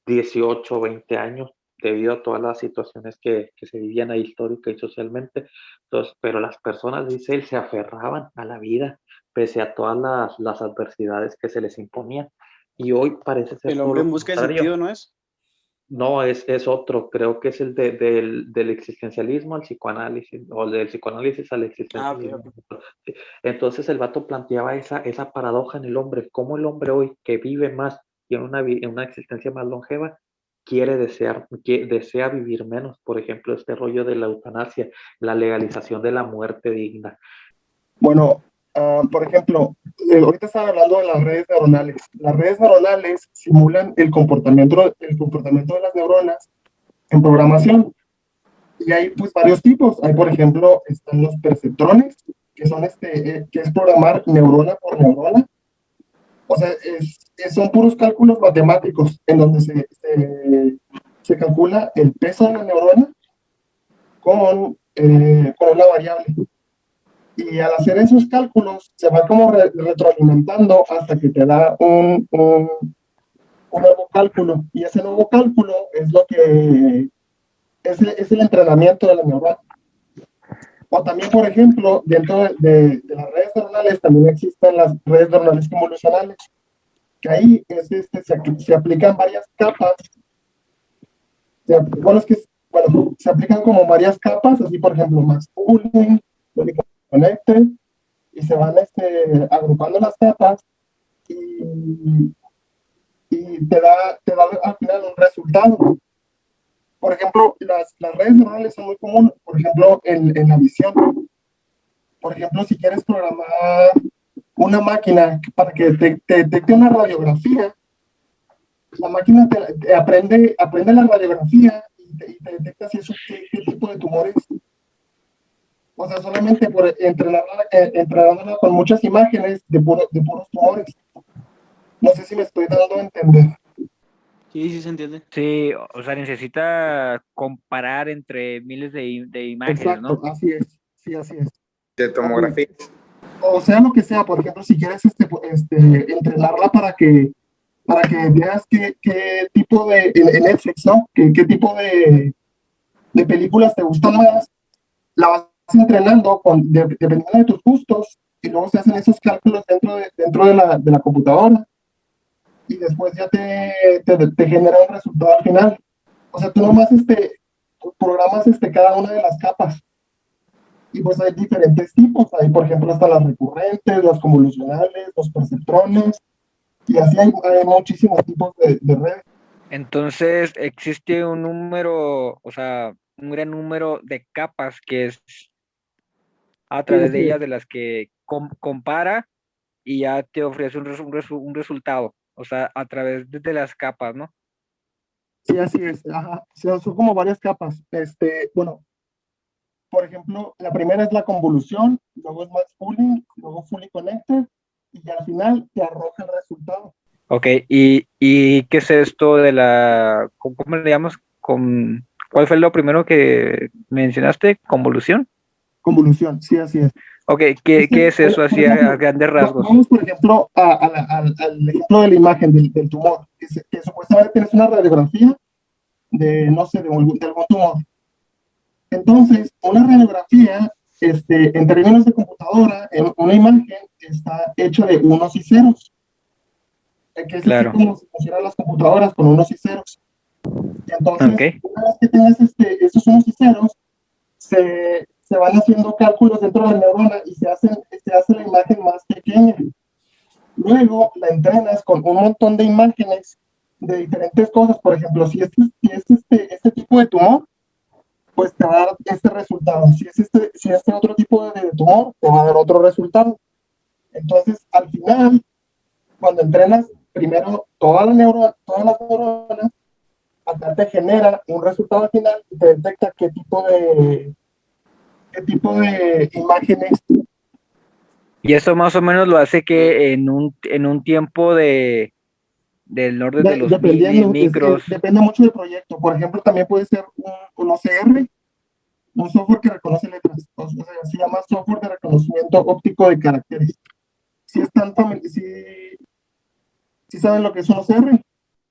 18, 20 años, debido a todas las situaciones que se vivían ahí histórica y socialmente. Entonces, pero las personas, dice él, se aferraban a la vida pese a todas las adversidades que se les imponían. Y hoy parece ser El todo hombre en lo busca de contrario. sentido, ¿no es? No, es otro, creo que es el del existencialismo al psicoanálisis, o del psicoanálisis al existencialismo. Ok. Entonces el vato planteaba esa paradoja en el hombre, cómo el hombre hoy que vive más y en una existencia más longeva, desea vivir menos. Por ejemplo, este rollo de la eutanasia, la legalización de la muerte digna. Bueno, por ejemplo, ahorita estaba hablando de las redes neuronales. Las redes neuronales simulan el comportamiento de las neuronas en programación. Y hay pues varios tipos. Hay, por ejemplo, están los perceptrones, que son que es programar neurona por neurona. O sea, son puros cálculos matemáticos en donde se calcula el peso de la neurona con una variable. Y al hacer esos cálculos, se va como retroalimentando hasta que te da un nuevo cálculo. Y ese nuevo cálculo es lo que es el entrenamiento de la neurona. O también, por ejemplo, dentro de las redes neuronales también existen las redes neuronales convolucionales, que ahí se aplican varias capas. Bueno, se aplican como varias capas, así por ejemplo, Max Pooling, Logical Connected, y se van agrupando las capas y te da al final un resultado. Por ejemplo, las redes neuronales son muy comunes, por ejemplo, en la visión. Por ejemplo, si quieres programar una máquina para que te detecte una radiografía, la máquina te aprende la radiografía y te detecta si es qué tipo de tumores. O sea, solamente por entrenarla con muchas imágenes de puros tumores. No sé si me estoy dando a entender. Sí, sí se entiende. Sí, o sea, necesita comparar entre miles de imágenes, Exacto, ¿no? así es. Sí, así es. De tomografía. O sea, lo que sea, por ejemplo, si quieres entrenarla para que veas qué tipo en Netflix, ¿no? ¿Qué tipo de películas te gustan más? La vas entrenando dependiendo de tus gustos y luego se hacen esos cálculos dentro de la computadora y después ya te genera un resultado al final. O sea, tú nomás programas cada una de las capas. Y pues hay diferentes tipos. Hay, por ejemplo, hasta las recurrentes, las convolucionales, los perceptrones, y así hay muchísimos tipos de redes. Entonces, existe un número, o sea, un gran número de capas que es a través de ellas de las que compara y ya te ofrece un resultado, o sea, a través de las capas, ¿no? Sí, así es. Ajá. Son como varias capas. Bueno, por ejemplo, la primera es la convolución, luego es Max Pooling, luego Fully Connected, y al final te arroja el resultado. Ok, ¿y qué es esto de cómo le llamamos? ¿Cuál fue lo primero que mencionaste? ¿Convolución? Convolución, sí, así es. Ok, ¿qué es eso así a grandes rasgos? Vamos, por ejemplo, al ejemplo de la imagen del tumor, que supuestamente tienes una radiografía no sé, de algún tumor. Entonces, una radiografía, en términos de computadora, una imagen está hecha de unos y ceros. Que es Claro. así como se funcionan las computadoras, con unos y ceros. Entonces, Okay. una vez que tienes estos unos y ceros, se van haciendo cálculos dentro de la neurona y se hace la imagen más pequeña. Luego la entrenas con un montón de imágenes de diferentes cosas. Por ejemplo, si es este tipo de tumor, pues te va a dar este resultado. Si es otro tipo de tumor, te va a dar otro resultado. Entonces, al final, cuando entrenas primero todas las neuronas, acá te genera un resultado final y te detecta qué tipo de imágenes. Y eso más o menos lo hace que en un tiempo del orden de los micros. Depende mucho del proyecto. Por ejemplo, también puede ser un OCR, un software que reconoce letras. O sea, se llama software de reconocimiento óptico de caracteres. Si están si saben lo que es un OCR.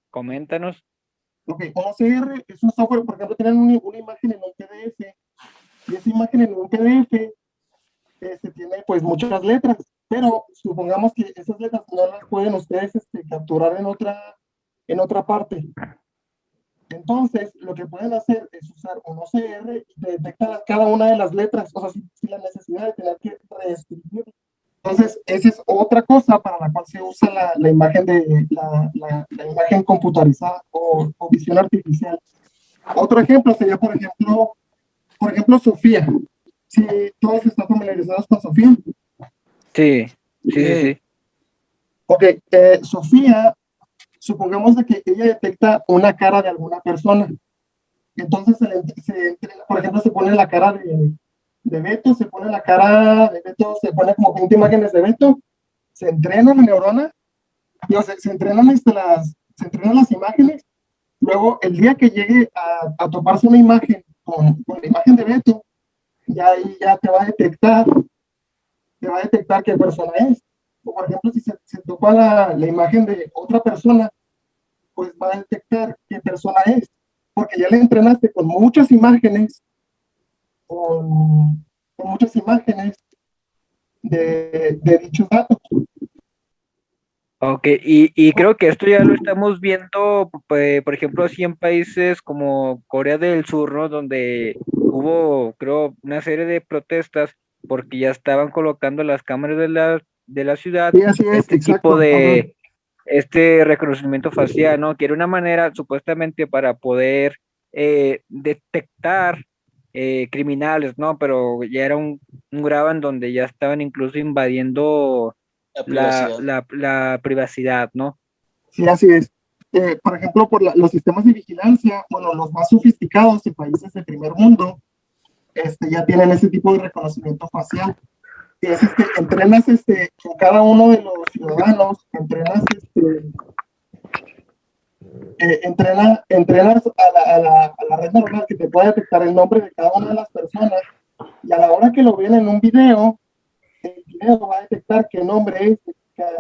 Coméntanos. Ok, un OCR es un software, por ejemplo, tienen una imagen en un PDF y esa imagen en un PDF tiene pues muchas letras, pero supongamos que esas letras no las pueden ustedes capturar en otra parte. Entonces, lo que pueden hacer es usar un OCR y te detecta cada una de las letras, o sea, sin la necesidad de tener que reescribir. Entonces, esa es otra cosa para la cual se usa la imagen la imagen computarizada o visión artificial. Otro ejemplo sería, por ejemplo, Sofía. Si todos están familiarizados con Sofía. Sí. Ok, Sofía, supongamos de que ella detecta una cara de alguna persona. Entonces, por ejemplo, se pone la cara de Beto, se pone la cara de Beto, se pone como 20 imágenes de Beto, se entrena la neurona, se entrenan las imágenes. Luego, el día que llegue a toparse una imagen con la imagen de Beto, ya ahí ya te va a detectar qué persona es. O, por ejemplo, si se topa la imagen de otra persona, pues va a detectar qué persona es, porque ya le entrenaste con muchas imágenes, con muchas imágenes de dichos datos. Ok, y creo que esto ya lo estamos viendo, por ejemplo, así en países como Corea del Sur, ¿no? Donde hubo, creo, una serie de protestas porque ya estaban colocando las cámaras de la ciudad Sí, así es, este tipo exacto. de, este reconocimiento facial, ¿no? Que era una manera supuestamente para poder detectar criminales, ¿no? Pero ya era un grado en donde ya estaban incluso invadiendo la privacidad, ¿no? Sí, así es. Por ejemplo, los sistemas de vigilancia, bueno, los más sofisticados en países del primer mundo, ya tienen ese tipo de reconocimiento facial. Y es, entrenas con cada uno de los ciudadanos, entrenas a la red neuronal que te puede detectar el nombre de cada una de las personas, y a la hora que lo ven en un video, el video va a detectar qué nombre es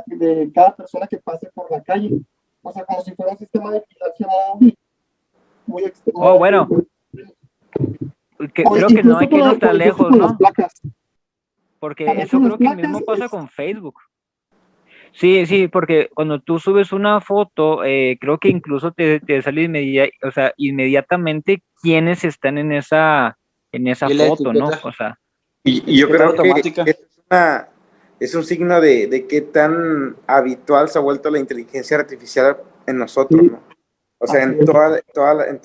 de cada persona que pase por la calle. O sea, como si fuera un sistema de vigilancia muy extremo. Oh, bueno, creo que no hay que irnos tan lejos, con ¿no? las placas. Porque También eso con creo las que placas mismo pasa con Facebook. Sí, porque cuando tú subes una foto, creo que incluso te sale o sea, inmediatamente quiénes están en esa Y la foto, ¿no? etiqueta. O sea, Y yo Etiqueta creo que automática. es un signo de qué tan habitual se ha vuelto la inteligencia artificial en nosotros, Sí, ¿no? O sea, así en es.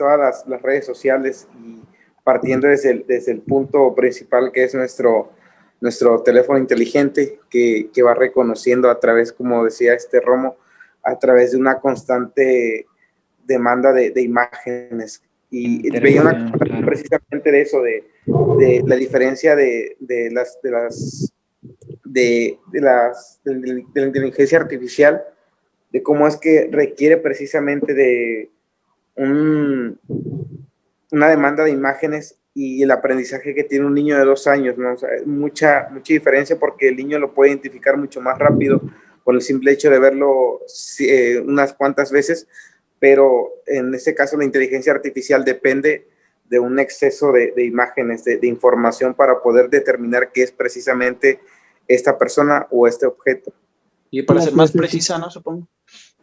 todas las redes sociales, y partiendo desde el punto principal que es nuestro teléfono inteligente, que va reconociendo a través, como decía Romo, a través de una constante demanda de imágenes. Y veía una interacción, comparación claro. precisamente de eso, de la diferencia de la inteligencia artificial, de cómo es que requiere precisamente de una demanda de imágenes y el aprendizaje que tiene un niño de 2 años, ¿no? O sea, mucha diferencia, porque el niño lo puede identificar mucho más rápido por el simple hecho de verlo unas cuantas veces, pero en este caso la inteligencia artificial depende de un exceso de imágenes, de información, para poder determinar qué es precisamente esta persona o este objeto. Y para ser Sí, más sí, sí. precisa, ¿no? Supongo.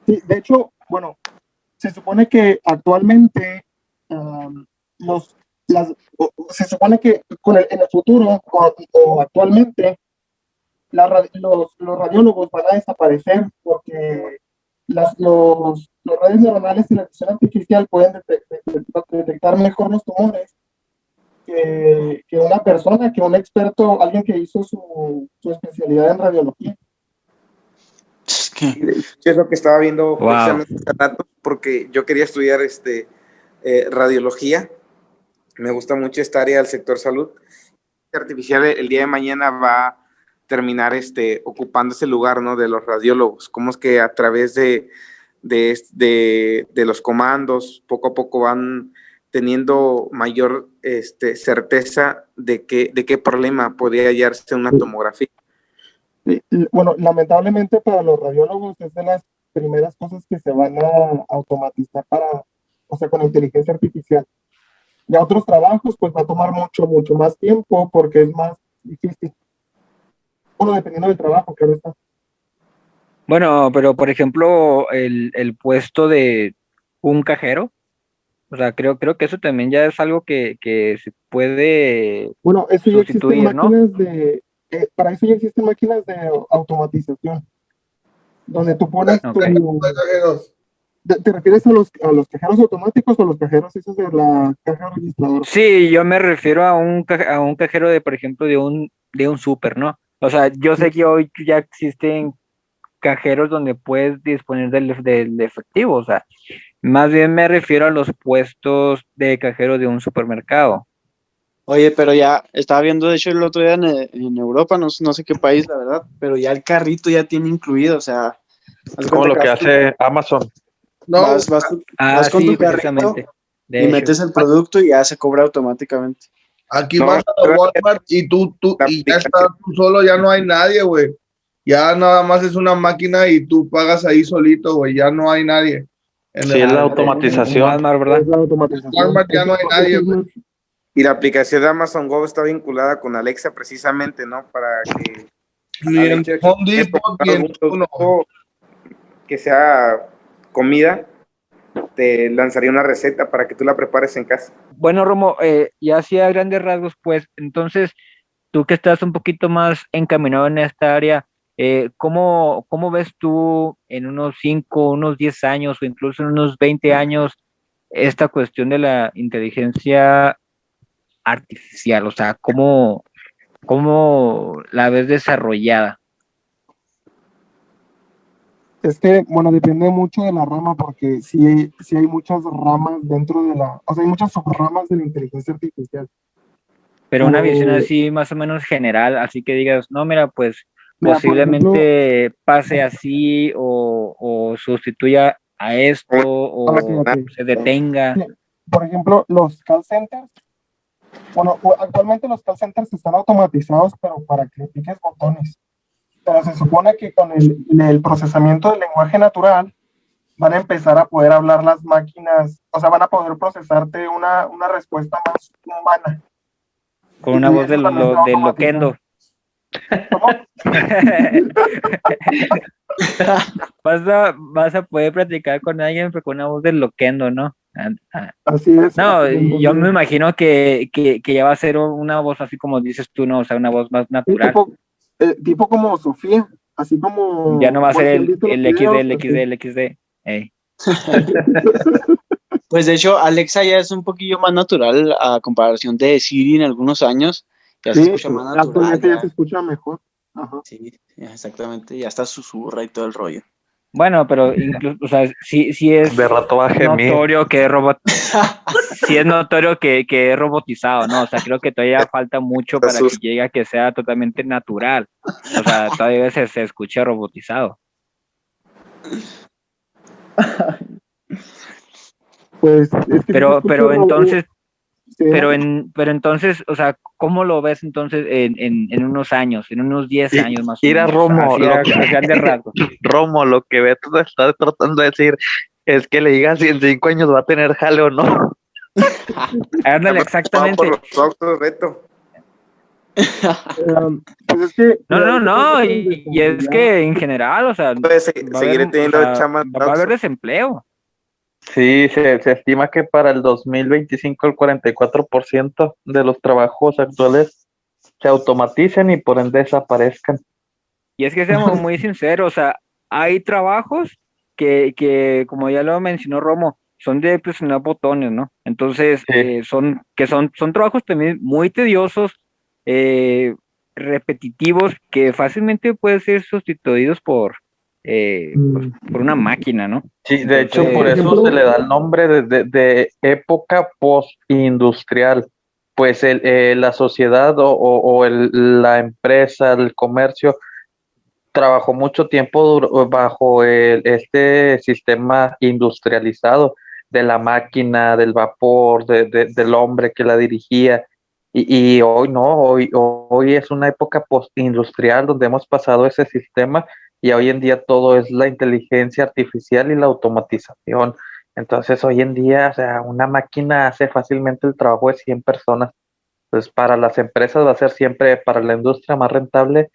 Sí, de hecho, bueno, se supone que actualmente se supone que en el futuro o actualmente los radiólogos van a desaparecer, porque los redes neuronales y la visión artificial pueden detectar mejor los tumores que una persona, que un experto, alguien que hizo su especialidad en radiología. Es que Es lo que estaba viendo Wow. precisamente hace rato, porque yo quería estudiar radiología. Me gusta mucho esta área del sector salud. La artificial el día de mañana va a terminar ocupando ese lugar, ¿no? De los radiólogos. Cómo es que a través de los comandos, poco a poco van teniendo mayor certeza de qué problema podría hallarse en una tomografía. Bueno, lamentablemente para los radiólogos es de las primeras cosas que se van a automatizar o sea, con inteligencia artificial. Ya otros trabajos, pues va a tomar mucho más tiempo, porque es más difícil. Bueno, dependiendo del trabajo, claro está. Bueno, pero por ejemplo, el puesto de un cajero, o sea, creo que eso también ya es algo que se puede Bueno, eso ya existen sustituir, ¿no? máquinas para eso ya existen máquinas de automatización, donde tú pones Ok. ¿Te refieres a los cajeros automáticos o a los cajeros esos de la caja registradora? Sí, yo me refiero a un cajero de, por ejemplo, de un súper, ¿no? O sea, yo sé que hoy ya existen cajeros donde puedes disponer del efectivo, o sea, más bien me refiero a los puestos de cajero de un supermercado. Oye, pero ya estaba viendo, de hecho, el otro día en Europa, no sé qué país, la verdad, pero ya el carrito ya tiene incluido, o sea, Es como lo que hace Amazon. No, vas con Sí, tu carrito precisamente. De y hecho. metes el producto y ya se cobra automáticamente. aquí No, vas a Walmart y ya estás tú solo, ya no hay nadie, güey. Ya nada más es una máquina y tú pagas ahí solito, güey. Ya no hay nadie. Sí, es la automatización. Walmart, ¿verdad? Es la automatización. Walmart ya no hay nadie, güey. Y la aplicación de Amazon Go está vinculada con Alexa precisamente, ¿no? Para que Y en Alexa, Home Depot y en algún uno. producto que sea comida, te lanzaría una receta para que tú la prepares en casa. Bueno, Romo, ya así a grandes rasgos, pues, entonces, tú que estás un poquito más encaminado en esta área, ¿cómo ves tú en unos 5, unos 10 años o incluso en unos 20 años esta cuestión de la inteligencia artificial? O sea, ¿cómo la ves desarrollada? Es que, bueno, depende mucho de la rama, porque sí hay muchas ramas dentro de o sea, hay muchas subramas de la inteligencia artificial. Pero una visión Eh, así más o menos general, así que digas, no, mira, pues Mira, por ejemplo, posiblemente pase así o sustituya a esto o ok. se detenga. Sí, por ejemplo, los call centers, bueno, actualmente los call centers están automatizados, pero para que le piques botones. Pero se supone que con el procesamiento del lenguaje natural van a empezar a poder hablar las máquinas, o sea, van a poder procesarte una respuesta más humana. Con una Y voz eso también está de automatizado. loquendo. ¿Cómo? Vas a poder platicar con alguien pero con una voz de loquendo, ¿no? Así es. No, así es, yo me entonces, imagino que ya va a ser una voz así como dices tú, ¿no? O sea, una voz más sí, natural. tipo como Sofía, así Ya no como, va a ser pues, si han visto los el XD, videos, el así. XD, el XD. Ey. Pues de hecho, Alexa ya es un poquillo más natural a comparación de Siri en algunos años. Ya se Sí, escucha más natural, actualmente ya se ya. escucha mejor. Ajá. Sí, exactamente. Ya está susurra y todo el rollo. Bueno, pero incluso, o sea, sí es De rato va a gemir. notorio que es sí es notorio que es robotizado, ¿no? O sea, creo que todavía falta mucho para que llegue a que sea totalmente natural. O sea, todavía se escucha robotizado. Pues es que sí se escucha Pero entonces, sí, pero entonces, o sea, ¿cómo lo ves entonces en unos años, en unos 10 años más o Ir a menos? Romo, Así a grandes rasgos. Romo, lo que Beto está tratando de decir es que le digas si en 5 años va a tener jale o no. Ándale, Por exactamente. los ojos, Beto. pues es que No, y es que en general, o sea, Puedes va a haber, seguir teniendo chamas. va a haber desempleo. Sí, se estima que para el 2025 el 44% de los trabajos actuales se automaticen y por ende desaparezcan. Y es que seamos muy sinceros, o sea, hay trabajos como ya lo mencionó Romo, son de presionar botones, ¿no? Entonces, Sí. son trabajos también muy tediosos, repetitivos, que fácilmente pueden ser sustituidos pues, por una máquina, ¿no? Sí, de hecho, por Entonces, eso se le da el nombre de época postindustrial. Pues la sociedad la empresa, el comercio, trabajó mucho tiempo bajo este sistema industrializado de la máquina, del vapor, del hombre que la dirigía. Y hoy no, hoy es una época postindustrial donde hemos pasado ese sistema y hoy en día todo es la inteligencia artificial y la automatización. Entonces hoy en día, o sea, una máquina hace fácilmente el trabajo de 100 personas. Pues para las empresas va a ser siempre, para la industria más rentable,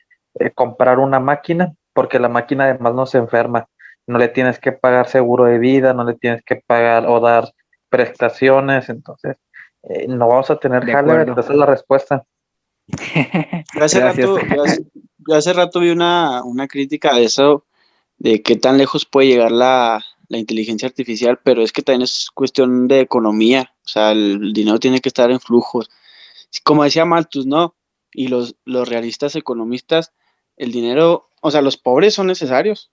comprar una máquina, porque la máquina además no se enferma. No le tienes que pagar seguro de vida, no le tienes que pagar o dar prestaciones, entonces no vamos a tener de jale, acuerdo. esa es la respuesta. Yo hace Gracias. rato, yo hace rato vi una crítica de eso, de qué tan lejos puede llegar la inteligencia artificial, pero es que también es cuestión de economía, o sea, el dinero tiene que estar en flujos. Como decía Malthus, ¿no? Y los realistas economistas, el dinero, o sea, los pobres son necesarios,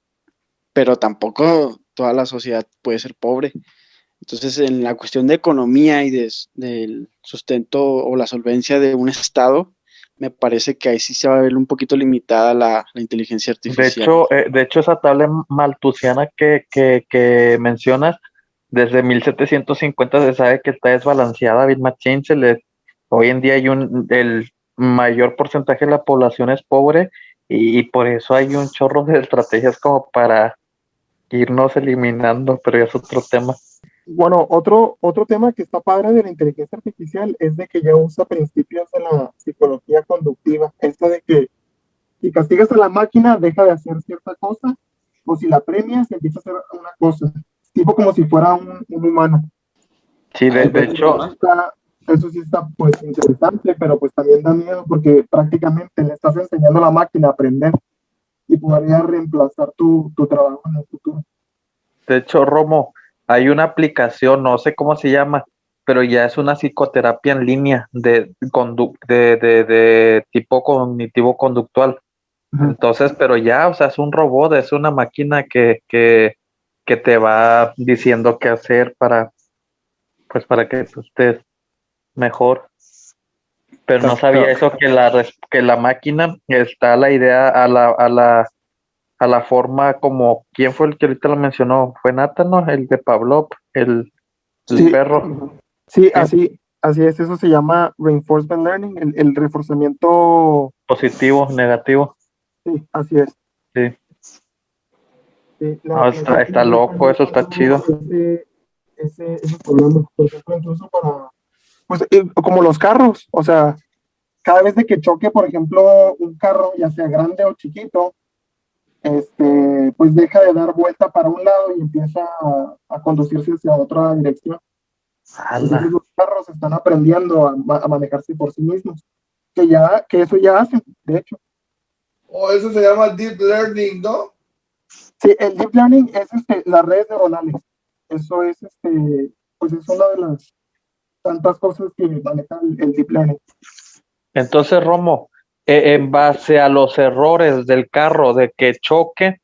pero tampoco toda la sociedad puede ser pobre. Entonces, en la cuestión de economía y del sustento o la solvencia de un Estado, me parece que ahí sí se va a ver un poquito limitada la inteligencia artificial. De hecho, esa tabla maltusiana que mencionas, desde 1750 se sabe que está desbalanceada, Bill Machine, hoy en día el mayor porcentaje de la población es pobre y por eso hay un chorro de estrategias como para irnos eliminando, pero ya es otro tema. Bueno, otro tema que está padre de la inteligencia artificial es de que ya usa principios de la psicología conductiva. Esta de que si castigas a la máquina, deja de hacer cierta cosa, o si la premias, empieza a hacer una cosa. Tipo como si fuera un humano. Sí, de Entonces, hecho, eso sí está pues interesante, pero pues también da miedo porque prácticamente le estás enseñando a la máquina a aprender y podría reemplazar tu trabajo en el futuro. Romo, hay una aplicación, no sé cómo se llama, pero ya es una psicoterapia en línea de tipo cognitivo conductual. Ujú. Entonces, pero ya, o sea, es un robot, es una máquina que te va diciendo qué hacer para que tú estés mejor. Pero no sabía eso que la máquina está la idea a la forma como, ¿quién fue el que ahorita lo mencionó? Fue Nathan, ¿no? El de Pavlov, el Sí, perro. sí, Sí, así es, eso se llama reinforcement learning, el reforzamiento, positivo, negativo. sí, así es. Sí. Sí, No, las está máquinas ya están loco, eso está usando chido. esos programas, por ejemplo, incluso para, pues, como los carros, o sea, cada vez de que choque, por ejemplo, un carro, ya sea grande o chiquito, pues deja de dar vuelta para un lado y empieza a conducirse hacia otra dirección. Ala. Entonces los carros están aprendiendo a manejarse por sí mismos, que eso ya hacen, de hecho. O eso se llama deep learning, ¿no? Sí, el deep learning es las redes neuronales. Eso es, pues es una de las tantas cosas que maneja el deep learning. Entonces, Romo, en base a los errores del carro de que choque,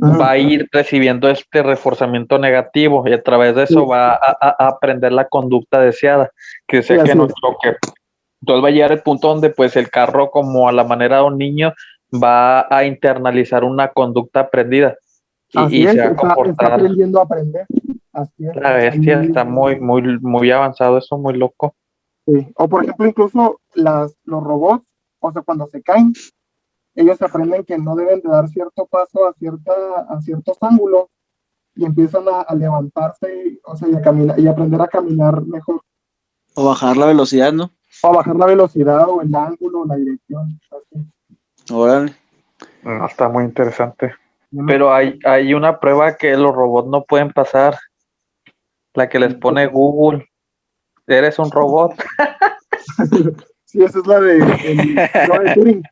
va a ir recibiendo este reforzamiento negativo y a través de eso Sí, va a aprender la conducta deseada, que sí, sea que así no es. choque. Entonces va a llegar el punto donde pues el carro, como a la manera de un niño, va a internalizar una conducta aprendida Así y se es, va a está comportar. aprendiendo a aprender. Así es. La bestia está muy avanzado, eso muy loco. Sí. O por ejemplo, incluso los robots, o sea, cuando se caen, ellos aprenden que no deben de dar cierto paso a ciertos ángulos y empiezan a levantarse, o sea, y a caminar, y aprender a caminar mejor. O bajar la velocidad, ¿no? O a bajar la velocidad o el ángulo o la dirección. Así. Órale. No, está muy interesante. ¿No? Pero hay una prueba que los robots no pueden pasar, la que les pone Google. Eres un robot. Sí, esa es la prueba de Turing.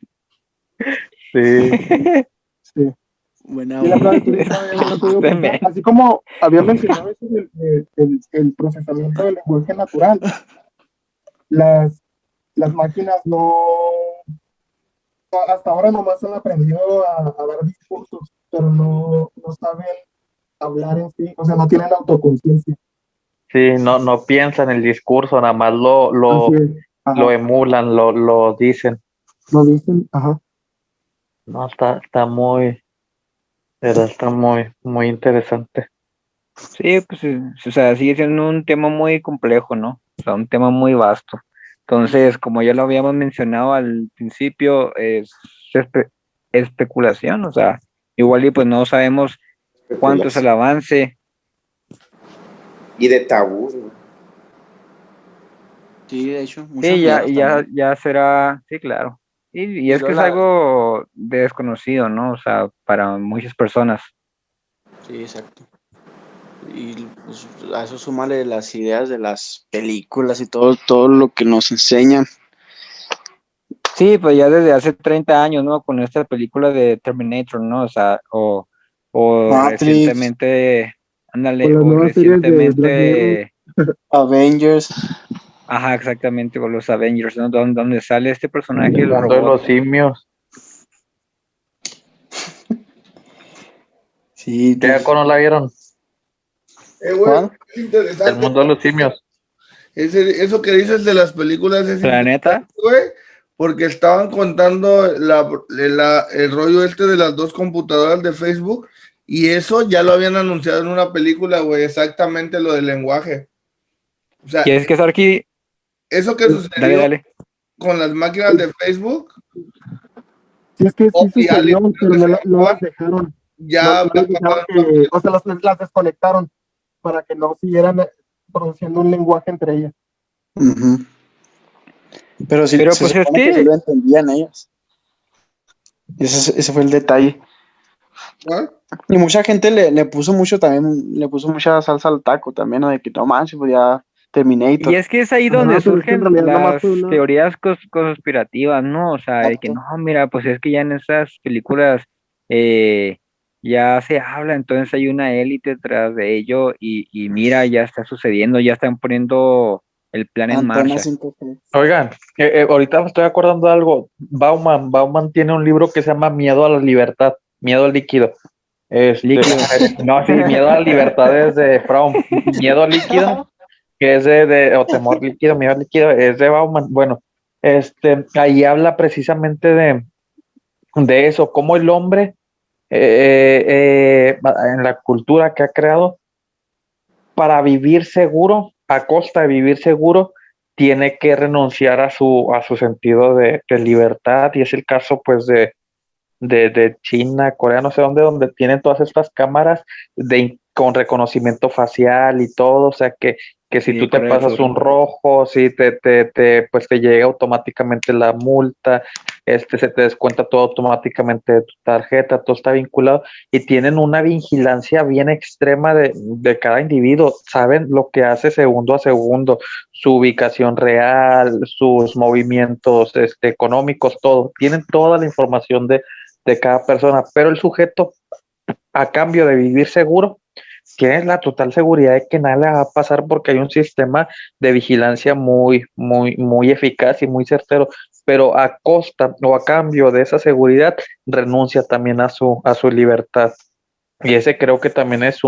Sí. Sí. Buena Y la prueba de onda. Turing todavía no la he podido pasar. Así como había mencionado eso el procesamiento del lenguaje natural, las máquinas hasta ahora nomás han aprendido a dar discursos, pero no saben hablar en sí, o sea, no tienen autoconciencia. Sí, no piensan el discurso, nada más Así es. lo Ajá. emulan, lo dicen. Lo dicen, ajá. No, está muy, pero está muy interesante. Sí, pues, o sea, sigue siendo un tema muy complejo, ¿no? O sea, un tema muy vasto. Entonces, como ya lo habíamos mencionado al principio, es especulación, o sea, igual y pues no sabemos cuánto es el avance. Y de tabús, güey. Sí, de hecho, muchos Sí, miedos también. ya será, sí, claro. Y Y es que luego es algo desconocido, ¿no? O sea, para muchas personas. sí, exacto. Y pues, a eso súmale las ideas de las películas y todo lo que nos enseñan. Sí, pues ya desde hace 30 años, ¿no? Con esta película de Terminator, ¿no? O sea, o Matrix, recientemente, O ándale, las o nuevas series de Black Mirror. recientemente, Avengers. ajá, exactamente, con los Avengers, ¿no? Donde sale este personaje, El el mundo de robot. los simios. Sí, ¿Ya no la vieron? Güey, ¿cuál? es El interesante. mundo de los simios. Eso que dices de las películas es Planeta. interesante, güey, porque estaban contando el rollo este de las dos computadoras de Facebook y eso ya lo habían anunciado en una película, güey, exactamente lo del lenguaje. O sea, ¿Quieres que Sarki? eso que Dale, sucedió dale. con las máquinas de Facebook, Sí, es que sí y Ali, sucedió, creo pero que se no las llamaban, dejaron. No ya las dejaron acabaron. o sea, las desconectaron. para que no siguieran produciendo un lenguaje entre ellas. Ujú. Pero sí, Pero se pues es supone que sí que, lo entendían ellas. Ese fue el detalle. ¿Cuál? Y mucha gente le puso mucho también, le puso mucha salsa al taco también, ¿no? De que no manches, pues ya y Terminator. es que es ahí Ajá, donde pero es que en surgen realidad nada más las fue una... teorías conspirativas, ¿no? O sea, de que Exacto. no, mira, pues es que ya en esas películas eh, ya se habla, entonces hay una élite detrás de ello y mira, ya está sucediendo, ya están poniendo el plan en Antena marcha. 5G. Oigan, ahorita me estoy acordando de algo. Bauman tiene un libro que se llama Miedo a la Libertad, Miedo al líquido. Líquido. No, sí, Miedo a la Libertad es de Fromm. Miedo al líquido, que es o Temor líquido, Miedo al líquido, es de Bauman. Bueno, ahí habla precisamente de eso, cómo el hombre en la cultura que ha creado para vivir seguro, a costa de vivir seguro, tiene que renunciar a su sentido de libertad, y es el caso pues de China, Corea, no sé dónde, donde tienen todas estas cámaras con reconocimiento facial y todo, o sea que si Sí, tú te Corea del pasas Sur. un rojo, si pues te llega automáticamente la multa, se te descuenta todo automáticamente de tu tarjeta, todo está vinculado, y tienen una vigilancia bien extrema de cada individuo, saben lo que hace segundo a segundo, su ubicación real, sus movimientos económicos, todo, tienen toda la información de cada persona, pero el sujeto, a cambio de vivir seguro, tiene la total seguridad de que nada le va a pasar porque hay un sistema de vigilancia muy, muy, muy eficaz y muy certero, pero a costa o a cambio de esa seguridad renuncia también a su libertad. Y ese creo que también es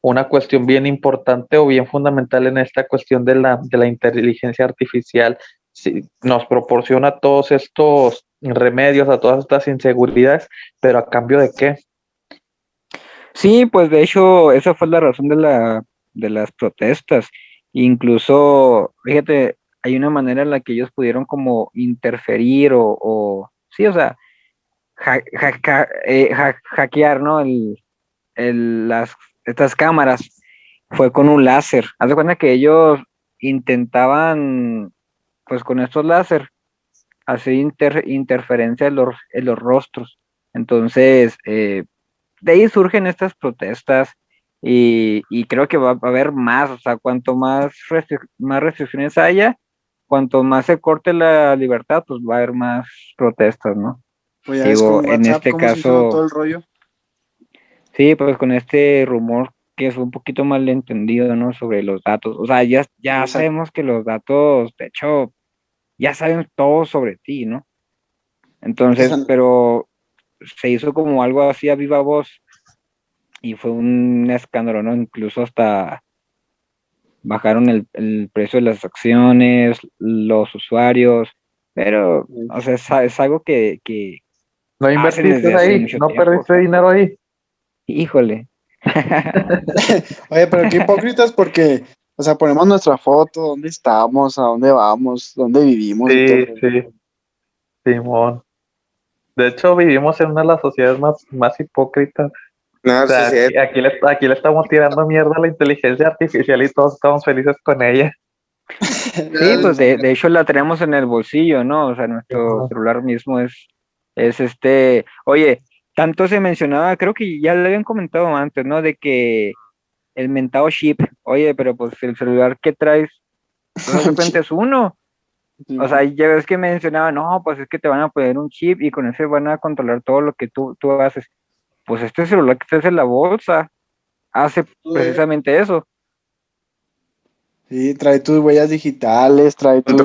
una cuestión bien importante o bien fundamental en esta cuestión de la inteligencia artificial. Sí, nos proporciona todos estos remedios a todas estas inseguridades, pero a cambio de qué. Sí, pues de hecho, esa fue la razón de las protestas. Incluso, fíjate, hay una manera en la que ellos pudieron como interferir sí, o sea, hackear, ¿no? Estas cámaras fue con un láser. Haz de cuenta que ellos intentaban, pues con estos láser, hacer interferencia en los rostros. Entonces, de ahí surgen estas protestas y creo que va a haber más, o sea, cuanto más restricciones haya, cuanto más se corte la libertad, pues va a haber más protestas, ¿no? Pues ya ves Digo, con en WhatsApp este cómo se hizo todo caso, el rollo. sí, pues con este rumor que fue un poquito mal entendido, ¿no? Sobre los datos, o sea, ya Exacto. sabemos que los datos, de hecho, ya saben todo sobre ti, ¿no? Entonces, pero se hizo como algo así a viva voz y fue un escándalo, ¿no? Incluso hasta bajaron el precio de las acciones, los usuarios, pero, o sea, es algo que No hacen invertiste desde hace ahí, mucho no tiempo, o perdiste sea, dinero ahí. híjole. Oye, pero qué hipócritas porque, o sea, ponemos nuestra foto, dónde estamos, a dónde vamos, dónde vivimos y todo el Sí, rollo. sí, Simón. De hecho, vivimos en una de las sociedades más hipócritas. No, O sea, sociedad. aquí le estamos tirando mierda a la inteligencia artificial y todos estamos felices con ella. Sí, pues Ya, de hecho la tenemos en el bolsillo, ¿no? O sea, nuestro Simón. celular mismo es oye, tanto se mencionaba, creo que ya le habían comentado antes, ¿no? De que el mentado chip, oye, pero pues el celular que traes, pues haz de Un cuenta es uno. O sea, Simón. ya ves que mencionaba, no, pues es que te van a poner un chip y con ese van a controlar todo lo que tú haces. Pues este celular que traes en la bolsa hace güey. precisamente eso. Sí, trae tus huellas digitales, trae tu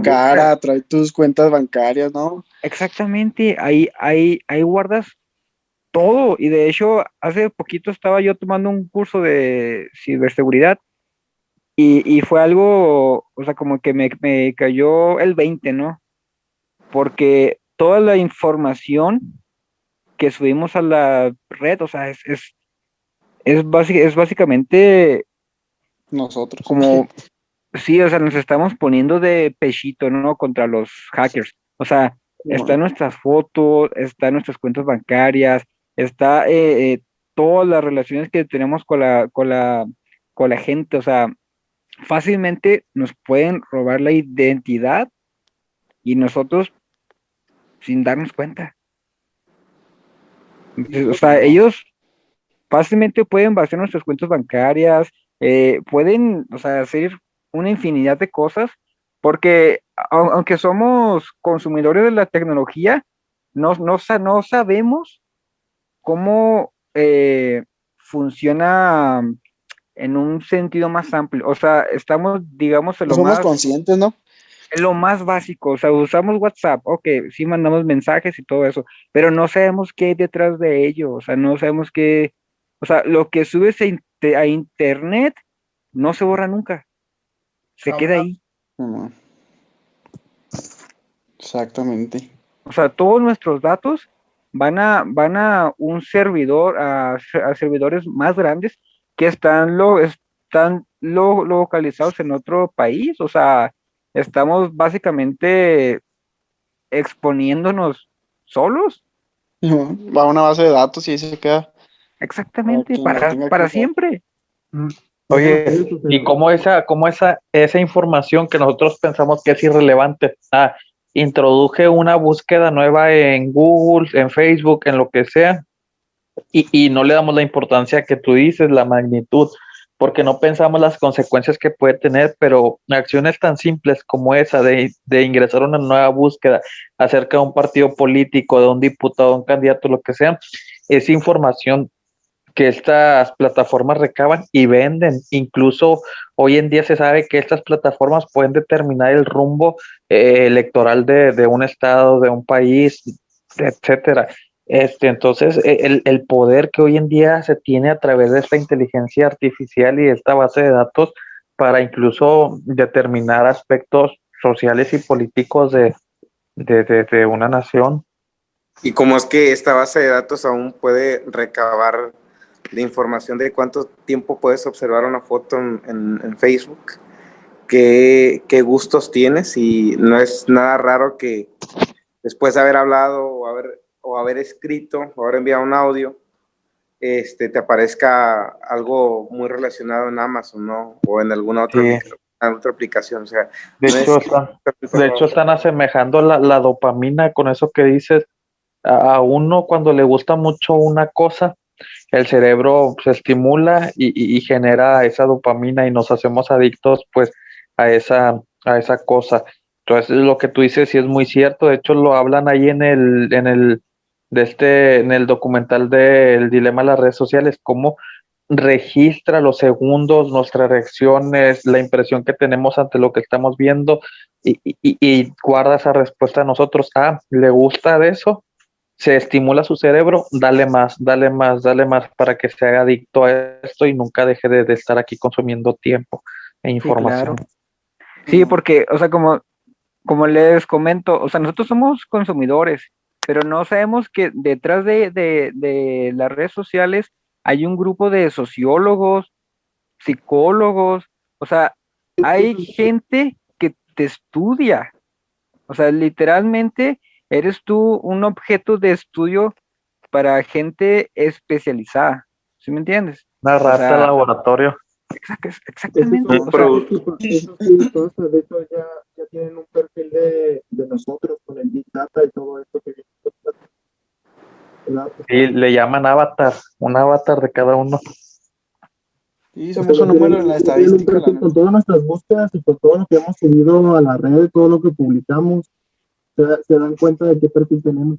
cara, trae tus cuentas bancarias, ¿no? Exactamente, ahí guardas todo. Y de hecho, hace poquito estaba yo tomando un curso de ciberseguridad y fue algo, o sea, como que me cayó el 20, ¿no? Porque toda la información que subimos a la red, o sea, es básicamente Nosotros. como, sí, o sea, nos estamos poniendo de pechito, ¿no? Contra los hackers. O sea, están Simón. nuestras fotos, están nuestras cuentas bancarias, está todas las relaciones que tenemos con con la gente, o sea, fácilmente nos pueden robar la identidad y nosotros sin darnos cuenta. Entonces, o sea, ellos fácilmente pueden vaciar nuestras cuentas bancarias, pueden, o sea, hacer una infinidad de cosas, porque aunque somos consumidores de la tecnología, no sabemos cómo funciona en un sentido más amplio. O sea, estamos, digamos, No somos conscientes, ¿no? en lo más básico. O sea, usamos WhatsApp, ok, sí mandamos mensajes y todo eso, pero no sabemos qué hay detrás de ello. O sea, no sabemos qué, o sea, lo que subes a internet no se borra nunca, se queda ahí. Ujú. Exactamente. O sea, todos nuestros datos van a un servidor, a servidores más grandes que están localizados en otro país. O sea, estamos básicamente exponiéndonos solos. Ujú. Va a una base de datos y ahí se queda Exactamente, quien lo tenga que para usar. siempre. Oye, ¿y cómo esa información que nosotros pensamos que es irrelevante? Introduje una búsqueda nueva en Google, en Facebook, en lo que sea, y no le damos la importancia que tú dices, la magnitud, porque no pensamos las consecuencias que puede tener, pero acciones tan simples como esa de ingresar a una nueva búsqueda acerca de un partido político, de un diputado, un candidato, lo que sea, es información que estas plataformas recaban y venden. Incluso hoy en día se sabe que estas plataformas pueden determinar el rumbo electoral de un estado, de un país, etcétera. Entonces, el poder que hoy en día se tiene a través de esta inteligencia artificial y esta base de datos para incluso determinar aspectos sociales y políticos de una nación. Y como es que esta base de datos aún puede recabar la información de cuánto tiempo puedes observar una foto en Facebook, qué gustos tienes, y no es nada raro que después de haber hablado o haber escrito o haber enviado un audio, te aparezca algo muy relacionado en Amazon, ¿no? O en alguna otra, Sí. otra aplicación. O sea, De hecho, están asemejando la dopamina con eso que dices. A uno cuando le gusta mucho una cosa, el cerebro se estimula y genera esa dopamina y nos hacemos adictos pues a esa cosa. Entonces lo que tú dices sí es muy cierto. De hecho lo hablan ahí en el documental del dilema de las redes sociales, cómo registra los segundos, nuestras reacciones, la impresión que tenemos ante lo que estamos viendo y guarda esa respuesta a nosotros. Le gusta de eso, se estimula su cerebro, dale más, dale más, dale más para que se haga adicto a esto y nunca deje de estar aquí consumiendo tiempo e información. Sí, claro. Sí, porque, o sea, como les comento, o sea, nosotros somos consumidores, pero no sabemos que detrás de las redes sociales hay un grupo de sociólogos, psicólogos, o sea, hay gente que te estudia, o sea, literalmente eres tú un objeto de estudio para gente especializada, ¿sí me entiendes? Una rata de laboratorio. Exactamente. Esos sí, todos, de hecho, ya tienen un perfil de nosotros con el Big Data y todo esto que Y le llaman avatar, un avatar de cada uno. Y somos un número en la estadística. Con todas nuestras búsquedas y con todo lo que hemos subido a la red, todo lo que publicamos, se dan cuenta de qué perfil tenemos.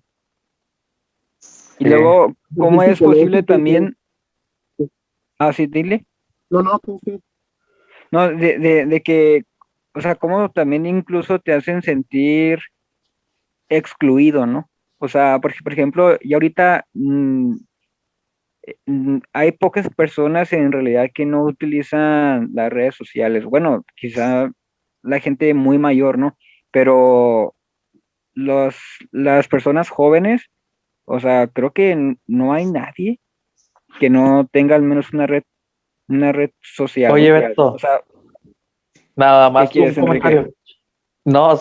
Y luego, ¿cómo es posible también? Sí, dile. No, tú sí. No, de que, o sea, cómo también incluso te hacen sentir excluido, ¿no? O sea, por ejemplo, y ahorita hay pocas personas en realidad que no utilizan las redes sociales. Bueno, quizá la gente muy mayor, ¿no? Pero las personas jóvenes, o sea, creo que no hay nadie que no tenga al menos una red social. Oye, Beto, o sea, nada más ¿qué quieres, un comentario. Enrique? No,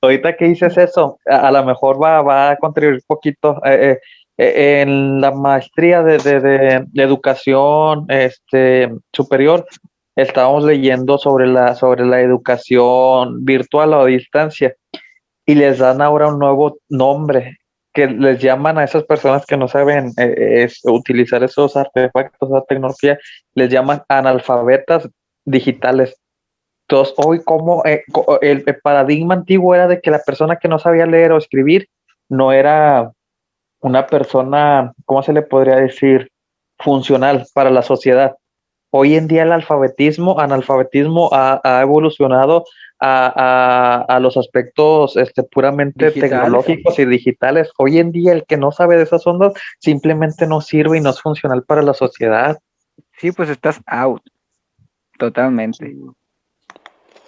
ahorita que dices eso, a lo mejor va a contribuir un poquito. En la maestría de educación superior, estábamos leyendo sobre la educación virtual o a distancia y les dan ahora un nuevo nombre que les llaman a esas personas que no saben utilizar esos artefactos, esa tecnología, les llaman analfabetas digitales. Entonces, hoy como el paradigma antiguo era de que la persona que no sabía leer o escribir no era una persona, ¿cómo se le podría decir? Funcional para la sociedad. Hoy en día el analfabetismo ha evolucionado a los aspectos puramente Digitales. tecnológicos y digitales. Hoy en día el que no sabe de esas ondas simplemente no sirve y no es funcional para la sociedad. Sí, pues estás out, totalmente.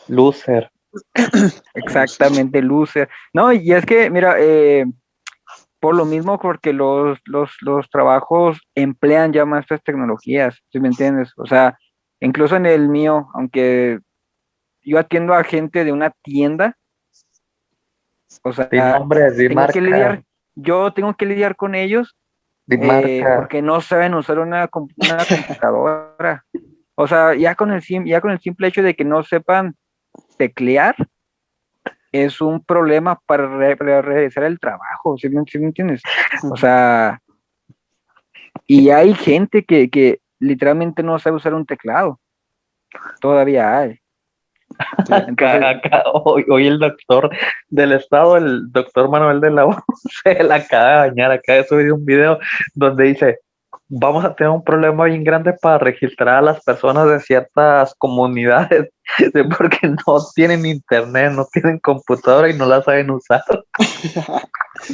Loser. Exactamente, loser. No, y es que, mira, por lo mismo, porque los trabajos emplean ya más estas tecnologías, ¿sí me entiendes? O sea, incluso en el mío, aunque yo atiendo a gente de una tienda, o Di sea, nombres, di tengo que marca, lidiar, yo tengo que lidiar con ellos di marca. porque no saben usar una computadora. O sea, ya con el simple hecho de que no sepan teclear, es un problema para realizar el trabajo, ¿sí me entiendes? O sea, y hay gente que literalmente no sabe usar un teclado, todavía hay. Entonces, Hoy el doctor del estado, el doctor Manuel de la U, se la acaba de bañar, acaba de subir un video donde dice, vamos a tener un problema bien grande para registrar a las personas de ciertas comunidades, porque no tienen internet, no tienen computadora y no la saben usar.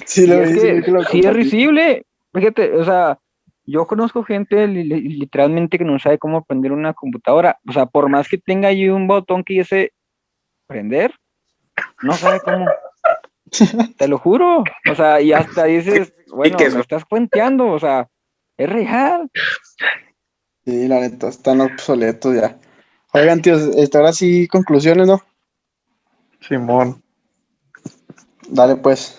Sí, y lo es vi, que que lo sí es compartiste. risible, fíjate, o sea, yo conozco gente literalmente que no sabe cómo prender una computadora, o sea, por más que tenga ahí un botón que dice prender, no sabe cómo, te lo juro, o sea, y hasta dices, Y bueno, que me estás cuenteando, o sea, es real. Sí, la neta, están obsoletos ya. Oigan, tíos, ahora sí, conclusiones, ¿no? Simón. Dale, pues.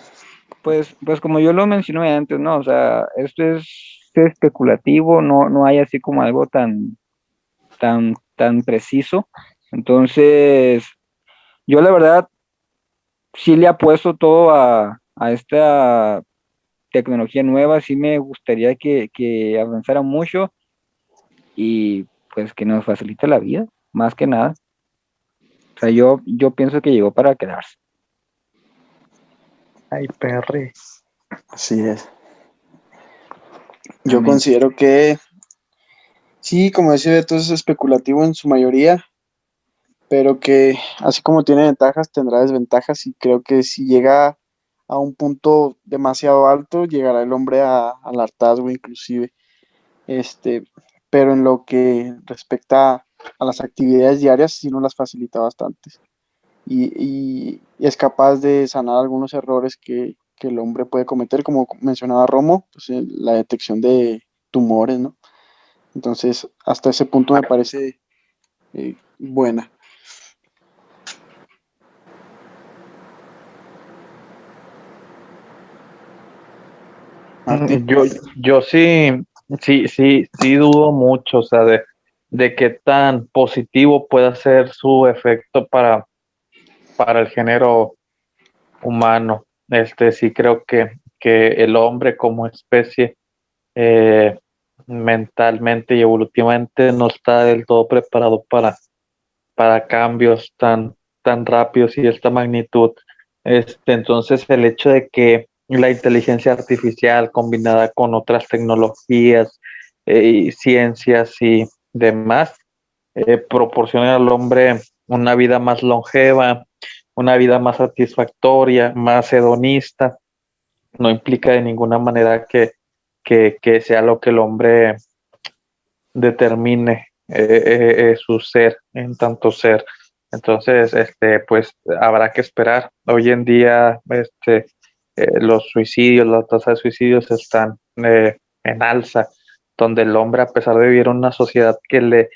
Pues como yo lo mencioné antes, ¿no? O sea, esto es especulativo, no hay así como algo tan preciso. Entonces, yo la verdad sí le apuesto todo a esta tecnología nueva, sí me gustaría que avanzara mucho y pues que nos facilite la vida, más que nada. O sea, yo pienso que llegó para quedarse. Ay, perre. Así es. Yo Amén. considero que sí, como decía Beto, es especulativo en su mayoría, pero que así como tiene ventajas, tendrá desventajas y creo que si llega a un punto demasiado alto, llegará el hombre al hartazgo inclusive. Este, pero en lo que respecta a las actividades diarias, sí nos las facilita bastante. Y es capaz de sanar algunos errores que el hombre puede cometer, como mencionaba Romo, pues, la detección de tumores, ¿no? Entonces, hasta ese punto me parece buena. Martín. Yo, yo sí dudo mucho, o sea, de qué tan positivo pueda ser su efecto para el género humano. Sí creo que el hombre como especie eh, mentalmente y evolutivamente no está del todo preparado para cambios tan rápidos y de esta magnitud. Entonces, el hecho de que la inteligencia artificial combinada con otras tecnologías y ciencias y demás proporcione al hombre una vida más longeva, una vida más satisfactoria, más hedonista, no implica de ninguna manera que sea lo que el hombre determine su ser en tanto ser. Entonces, pues habrá que esperar. Hoy en día, los suicidios, la tasa de suicidios están en alza, donde el hombre, a pesar de vivir en una sociedad que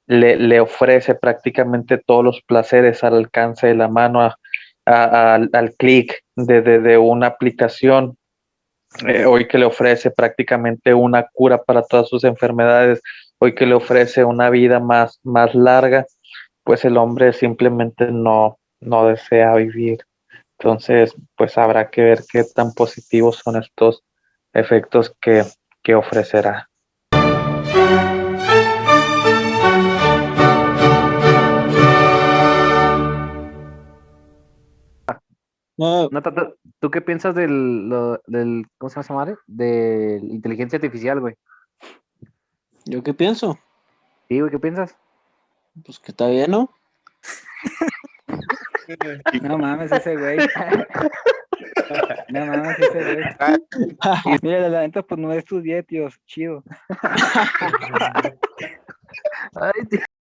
le ofrece prácticamente todos los placeres al alcance de la mano, al clic de una aplicación, hoy que le ofrece prácticamente una cura para todas sus enfermedades, hoy que le ofrece una vida más larga, pues el hombre simplemente no desea vivir. Entonces, pues habrá que ver qué tan positivos son estos efectos que ofrecerá. Nata, ¿tú qué piensas del ¿cómo se llama esa madre? De inteligencia artificial, güey. ¿Yo qué pienso? Sí, güey, ¿qué piensas? Pues que está bien, ¿no? No mames, ese güey. No mames, ese güey. Mira, la neta, pues no estudié, tío. Chido. Ay,